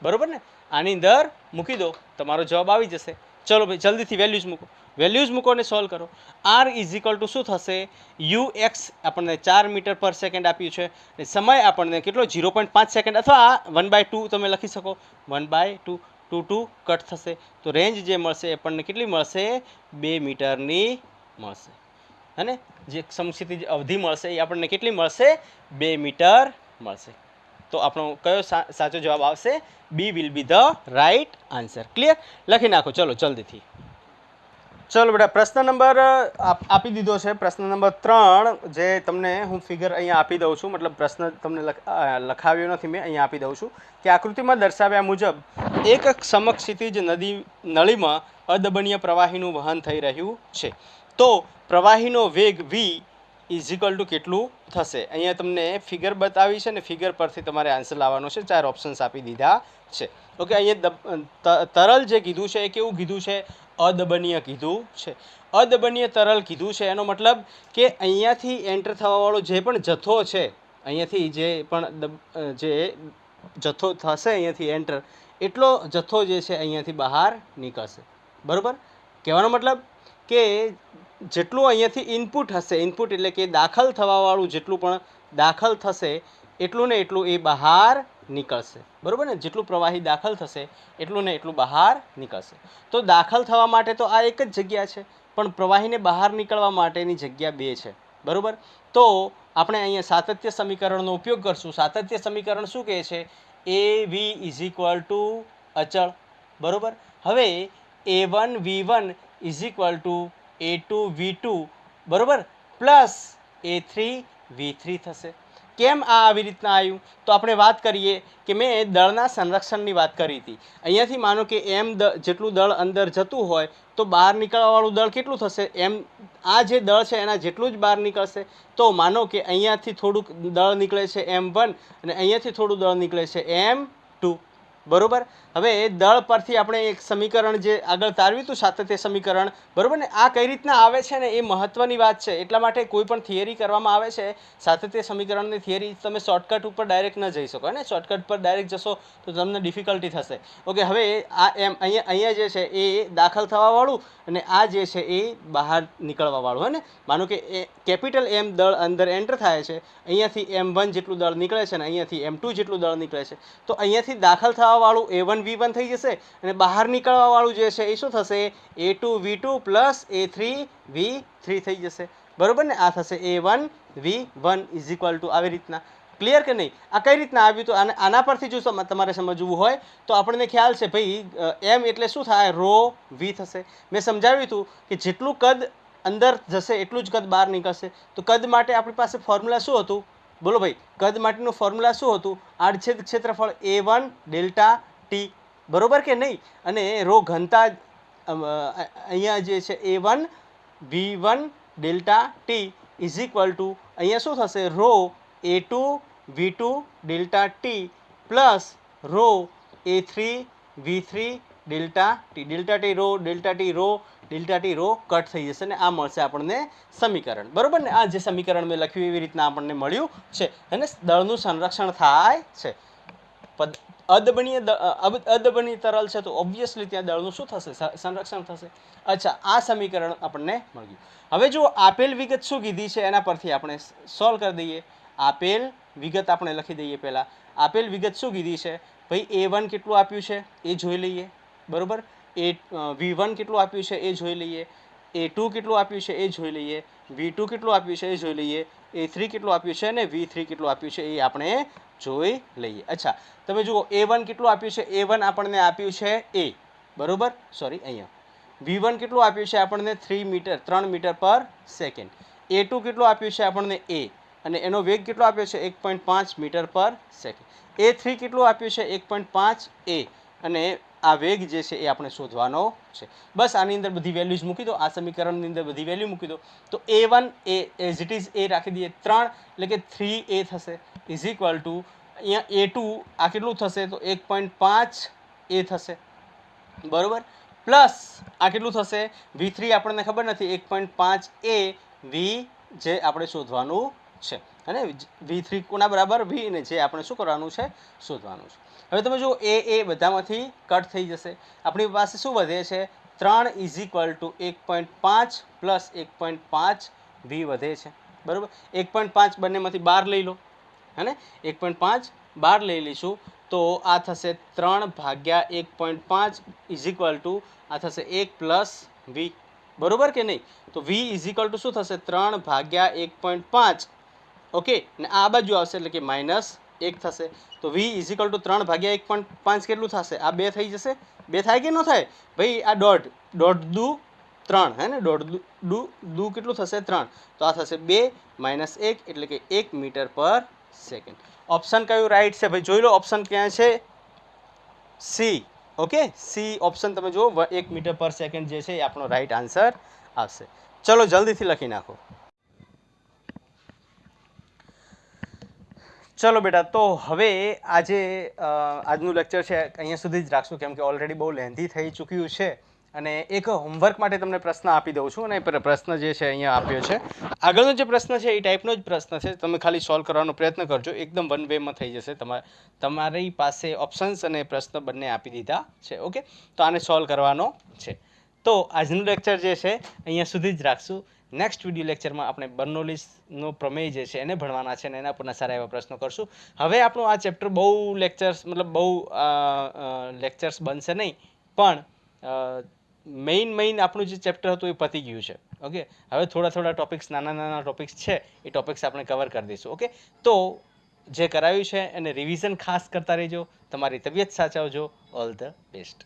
બરાબર ને? આની અંદર મૂકી દો, તમારો જવાબ આવી જશે. ચલો ભાઈ જલ્દીથી વેલ્યુઝ મૂકો, વેલ્યુઝ મૂકો અને સોલ્વ કરો. આર ઇઝ ઇક્વલ ટુ શું થશે? યુ એક્સ આપણને 4 મીટર પર સેકન્ડ આપ્યું છે અને સમય આપણને કેટલો 0.5 સેકન્ડ અથવા 1/2 તમે લખી શકો, 1/2 2 કટ થશે તો રેન્જ જે મળશે આપણને કેટલી મળશે 2 મીટરની મળશે, અને જે સમક્ષિતિજ અવધિ મળશે એ આપણને કેટલી મળશે 2 મીટર મળશે. તો આપણો કયો સાચો જવાબ આવશે? બી will be the right answer. Clear? લખી નાખો ચલો જલ્દીથી. ચલો બેટા, પ્રશ્ન નંબર આપી દીધો છે. પ્રશ્ન નંબર 3 જે તમને હું ફિગર અહીંયા આપી દઉં છું, મતલબ પ્રશ્ન તમને લખાવ્યો નથી મેં, અહીંયા આપી દઉં છું કે આકૃતિમાં દર્શાવ્યા મુજબ એક સમક્ષિતિજ નળીમાં અદબણીય પ્રવાહીનું વહન થઈ રહ્યું છે, તો પ્રવાહીનો વેગ v ઇઝ ઇક્વલ ટુ કેટલું થશે? અહીંયા તમને ફિગર બતાવી છે ને, ફિગર પરથી તમારે આન્સર લાવવાનો છે. 4 ઓપ્શન્સ આપી દીધા છે. ઓકે, અહીંયા તરલ જે કીધું છે એ કેવું કીધું છે? અદબનીય કીધું છે. અદબનીય તરલ કીધું છે એનો મતલબ કે અહીંયાથી એન્ટર થવાવાળો જે પણ જથ્થો છે, અહીંયાથી જે પણ જે જથ્થો થશે અહીંયાથી એન્ટર, એટલો જથ્થો જે છે અહીંયાથી બહાર નીકળશે, બરાબર? કહેવાનો મતલબ કે જેટલું અહીંયાથી ઇનપુટ હશે, ઇનપુટ એટલે કે દાખલ થવાવાળું જેટલું પણ દાખલ થશે એટલું ને એટલું એ બહાર નીકળશે, બરાબર ને? જેટલું પ્રવાહી દાખલ થશે એટલું ને એટલું બહાર નીકળશે. તો દાખલ થવા માટે તો આ એક જ જગ્યા છે, પણ પ્રવાહીને બહાર નીકળવા માટેની જગ્યા 2 છે, બરાબર? તો આપણે અહીંયા સાતત્ય સમીકરણનો ઉપયોગ કરશું. સાતત્ય સમીકરણ શું કહે છે? એ વી ઇઝ ઇક્વલ ટુ અચળ, બરાબર? હવે a1 v1 is equal two a2 v2, બરાબર, પ્લસ a3 v3 થશે. કેમ આ આવી રીતના આવ્યું? તો આપણે વાત કરીએ કે મેં દળના સંરક્ષણની વાત કરી હતી. અહીંયાથી માનો કે એમ જેટલું દળ અંદર જતું હોય તો બહાર નીકળવાવાળું દળ કેટલું થશે? એમ આ જે દળ છે એના જેટલું જ બહાર નીકળશે. તો માનો કે અહીંયાથી થોડુંક દળ નીકળે છે m1 અને અહીંયાથી થોડું દળ નીકળે છે m2, બરોબર? હવે દળ પરથી આપણે એક સમીકરણ જે આગળ તારવ્યું હતું સાતત્ય સમીકરણ, બરોબર ને? આ કઈ રીતના આવે છે ને એ મહત્વની વાત છે. એટલા માટે કોઈ પણ થિયરી કરવામાં આવે છે સાતત્ય સમીકરણની થિયરી તમે શોર્ટકટ ઉપર ડાયરેક્ટ ન જઈ શકો, ને શોર્ટકટ પર ડાયરેક્ટ જશો તો તમને ડિફિકલ્ટી થશે. ઓકે, હવે આ એમ અહીંયા જે છે એ દાખલ થવાવાળું અને આ જે છે એ બહાર નીકળવાવાળું, હે ને? માનો કે કેપિટલ M દળ અંદર એન્ટર થાય છે, અહીંયાથી m1 જેટલું દળ નીકળે છે અને અહીંયાથી m2 જેટલું દળ નીકળે છે, તો અહીંયાથી દાખલ થવાવાળું a1 v1 થઈ જશે અને બહાર નીકળવાવાળું જે છે એ શું થશે? a2 v2 plus a3 v3 થઈ જશે, બરોબર ને? આ થશે a1 v1 is equal two આવી રીતના. ક્લિયર કે નહીં? આ કઈ રીતના આવ્યું? તો આના પરથી જો તમારે સમજવું હોય તો આપણને ખ્યાલ છે ભાઈ m એટલે શું થાય? રો v થશે. મેં સમજાવ્યું હતું કે જેટલું કદ અંદર જશે એટલું જ કદ બહાર નીકળશે. તો કદ માટે આપણી પાસે ફોર્મ્યુલા શું હતું? બોલો ભાઈ, કદ માટેનું ફોર્મ્યુલા શું હતું? આડછેદ ક્ષેત્રફળ a1 ડેલ્ટા ટી, બરોબર કે નહીં? અને રો ઘનતા અહીંયા જે છે a1 v1 delta t is equal to અહીંયા શું થશે? Rho a2 v2 delta t plus rho a3 v3 delta t. Delta t rho, delta t rho, delta t rho cut થઈ જશે અને આ મળશે આપણને સમીકરણ, બરોબર ને? આ જે સમીકરણ મેં લખ્યું એવી રીતના આપણને મળ્યું છે અને દળનું સંરક્ષણ થાય છે. અદબનીય તરલ છે તો ઓબ્વિયસલી ત્યાં દળનું શું થશે? સંરક્ષણ થશે. અચ્છા, આ સમીકરણ આપણને મળ્યું. હવે જો આપેલ વિગત શું કીધી છે એના પરથી આપણે સોલ્વ કરી દઈએ. આપેલ વિગત આપણે લખી દઈએ. પહેલાં આપેલ વિગત શું કીધી છે ભાઈ? A1 કેટલું આપ્યું છે એ જોઈ લઈએ, બરોબર? V1 કેટલું આપ્યું છે એ જોઈ લઈએ. A2 કેટલું આપ્યું છે એ જોઈ લઈએ. V2 કેટલું આપ્યું છે એ જોઈ લઈએ. A3 કેટલું આપ્યું છે અને V3 કેટલું આપ્યું છે એ આપણે જોઈ લઈએ. અચ્છા, તમે જુઓ A1 કેટલું આપ્યું છે? A1 આપણને આપ્યું છે A, બરોબર? સોરી, અહીંયા V1 કેટલું આપ્યું છે આપણને? 3 મીટર પર સેકન્ડ. A2 કેટલું આપ્યું છે આપણને? A, અને એનો વેગ કેટલો આપ્યો છે? 1.5 મીટર પર સેકન્ડ. A3 કેટલું આપ્યું છે? 1.5 A, અને આ વેગ જે છે એ આપણે શોધવાનો છે. બસ આની અંદર બધી વેલ્યુઝ મૂકી દો. આ સમીકરણની અંદર બધી વેલ્યુ મૂકી દો. તો A1 એ એઝ ઇટ ઇઝ એ રાખી દઈએ 3, એટલે કે 3A થશે, ઇઝ ઇક્વલ ટુ અહીંયા A2 આ કેટલું થશે? તો 1.5 A થશે, બરોબર? પ્લસ આ કેટલું થશે? V3 આપણને ખબર નથી, 1.5 A V જે આપણે શોધવાનું છે. અને V3 કોના બરાબર? V, ને જે આપણે શું કરવાનું છે? શોધવાનું છે. હવે તમે જુઓ એ બધામાંથી કટ થઈ જશે. આપણી પાસે શું વધે છે? 3 is equal two 1.5 plus 1.5 V વધે છે, બરાબર? 1.5 બંનેમાંથી 12 લઈ લો, હે ને? 1.5 12 લઈ લઈશું તો આ થશે 3 ભાગ્યા 1.5 ઇઝ ઇક્વલ ટુ આ થશે 1 પ્લસ V, બરોબર કે નહીં? તો V ઇઝ ઇક્વલ ટુ શું થશે? 3 ભાગ્યા 1.5, ઓકે, ને આ બાજુ આવશે એટલે કે -1 થશે. તો V ઇઝ ઇક્વલ ટુ 3 ભાગ્યા 1.5 કેટલું થશે? આ 2 થઈ જશે. 2 થાય કે ન થાય ભાઈ? આ દોઢ દુ 3, હે ને? દોઢ દુ કેટલું થશે? 3. તો આ થશે 2 - 1 એટલે કે 1 મીટર પર સેકન્ડ. ઓપ્શન કયું રાઈટ છે ભાઈ? જોઈ લો ઓપ્શન ક્યાં છે? C, ઓકે, C ઓપ્શન તમે જુઓ 1 મીટર પર સેકન્ડ જે છે એ આપણો રાઈટ આન્સર આવશે. ચલો જલ્દીથી લખી નાખો. ચલો બેટા, તો હવે આજનું લેક્ચર છે અહીંયા સુધી જ રાખશું, કેમ કે ઓલરેડી બહુ લેન્ધી થઈ ચૂક્યું છે. અને એક હોમવર્ક માટે તમને પ્રશ્ન આપી દઉં છું, અને પ્રશ્ન જે છે અહીંયા આપ્યો છે. આગળનો જે પ્રશ્ન છે એ ટાઈપનો જ પ્રશ્ન છે. તમે ખાલી સોલ્વ કરવાનો પ્રયત્ન કરજો. એકદમ વન વેમાં થઈ જશે. તમારી પાસે ઓપ્શન્સ અને પ્રશ્ન બંને આપી દીધા છે, ઓકે? તો આને સોલ્વ કરવાનો છે. તો આજનું લેક્ચર જે છે અહીંયા સુધી જ રાખશું. નેક્સ્ટ વિડીયો લેક્ચરમાં આપણે બર્નોલીસનો પ્રમેય જે છે એને ભણવાના છે અને એના પરના સારા એવા પ્રશ્નો કરશું. હવે આપણું આ ચેપ્ટર બહુ લેક્ચર્સ બનશે નહીં, પણ મેઇન આપણું જે ચેપ્ટર હતું એ પતી ગયું છે, ઓકે? હવે થોડા ટોપિક્સ, નાના ટોપિક્સ છે એ ટોપિક્સ આપણે કવર કરી દઈશું, ઓકે? તો જે કરાવ્યું છે એને રિવિઝન ખાસ કરતા રહેજો. તમારી તબિયત સાચવજો. All the best.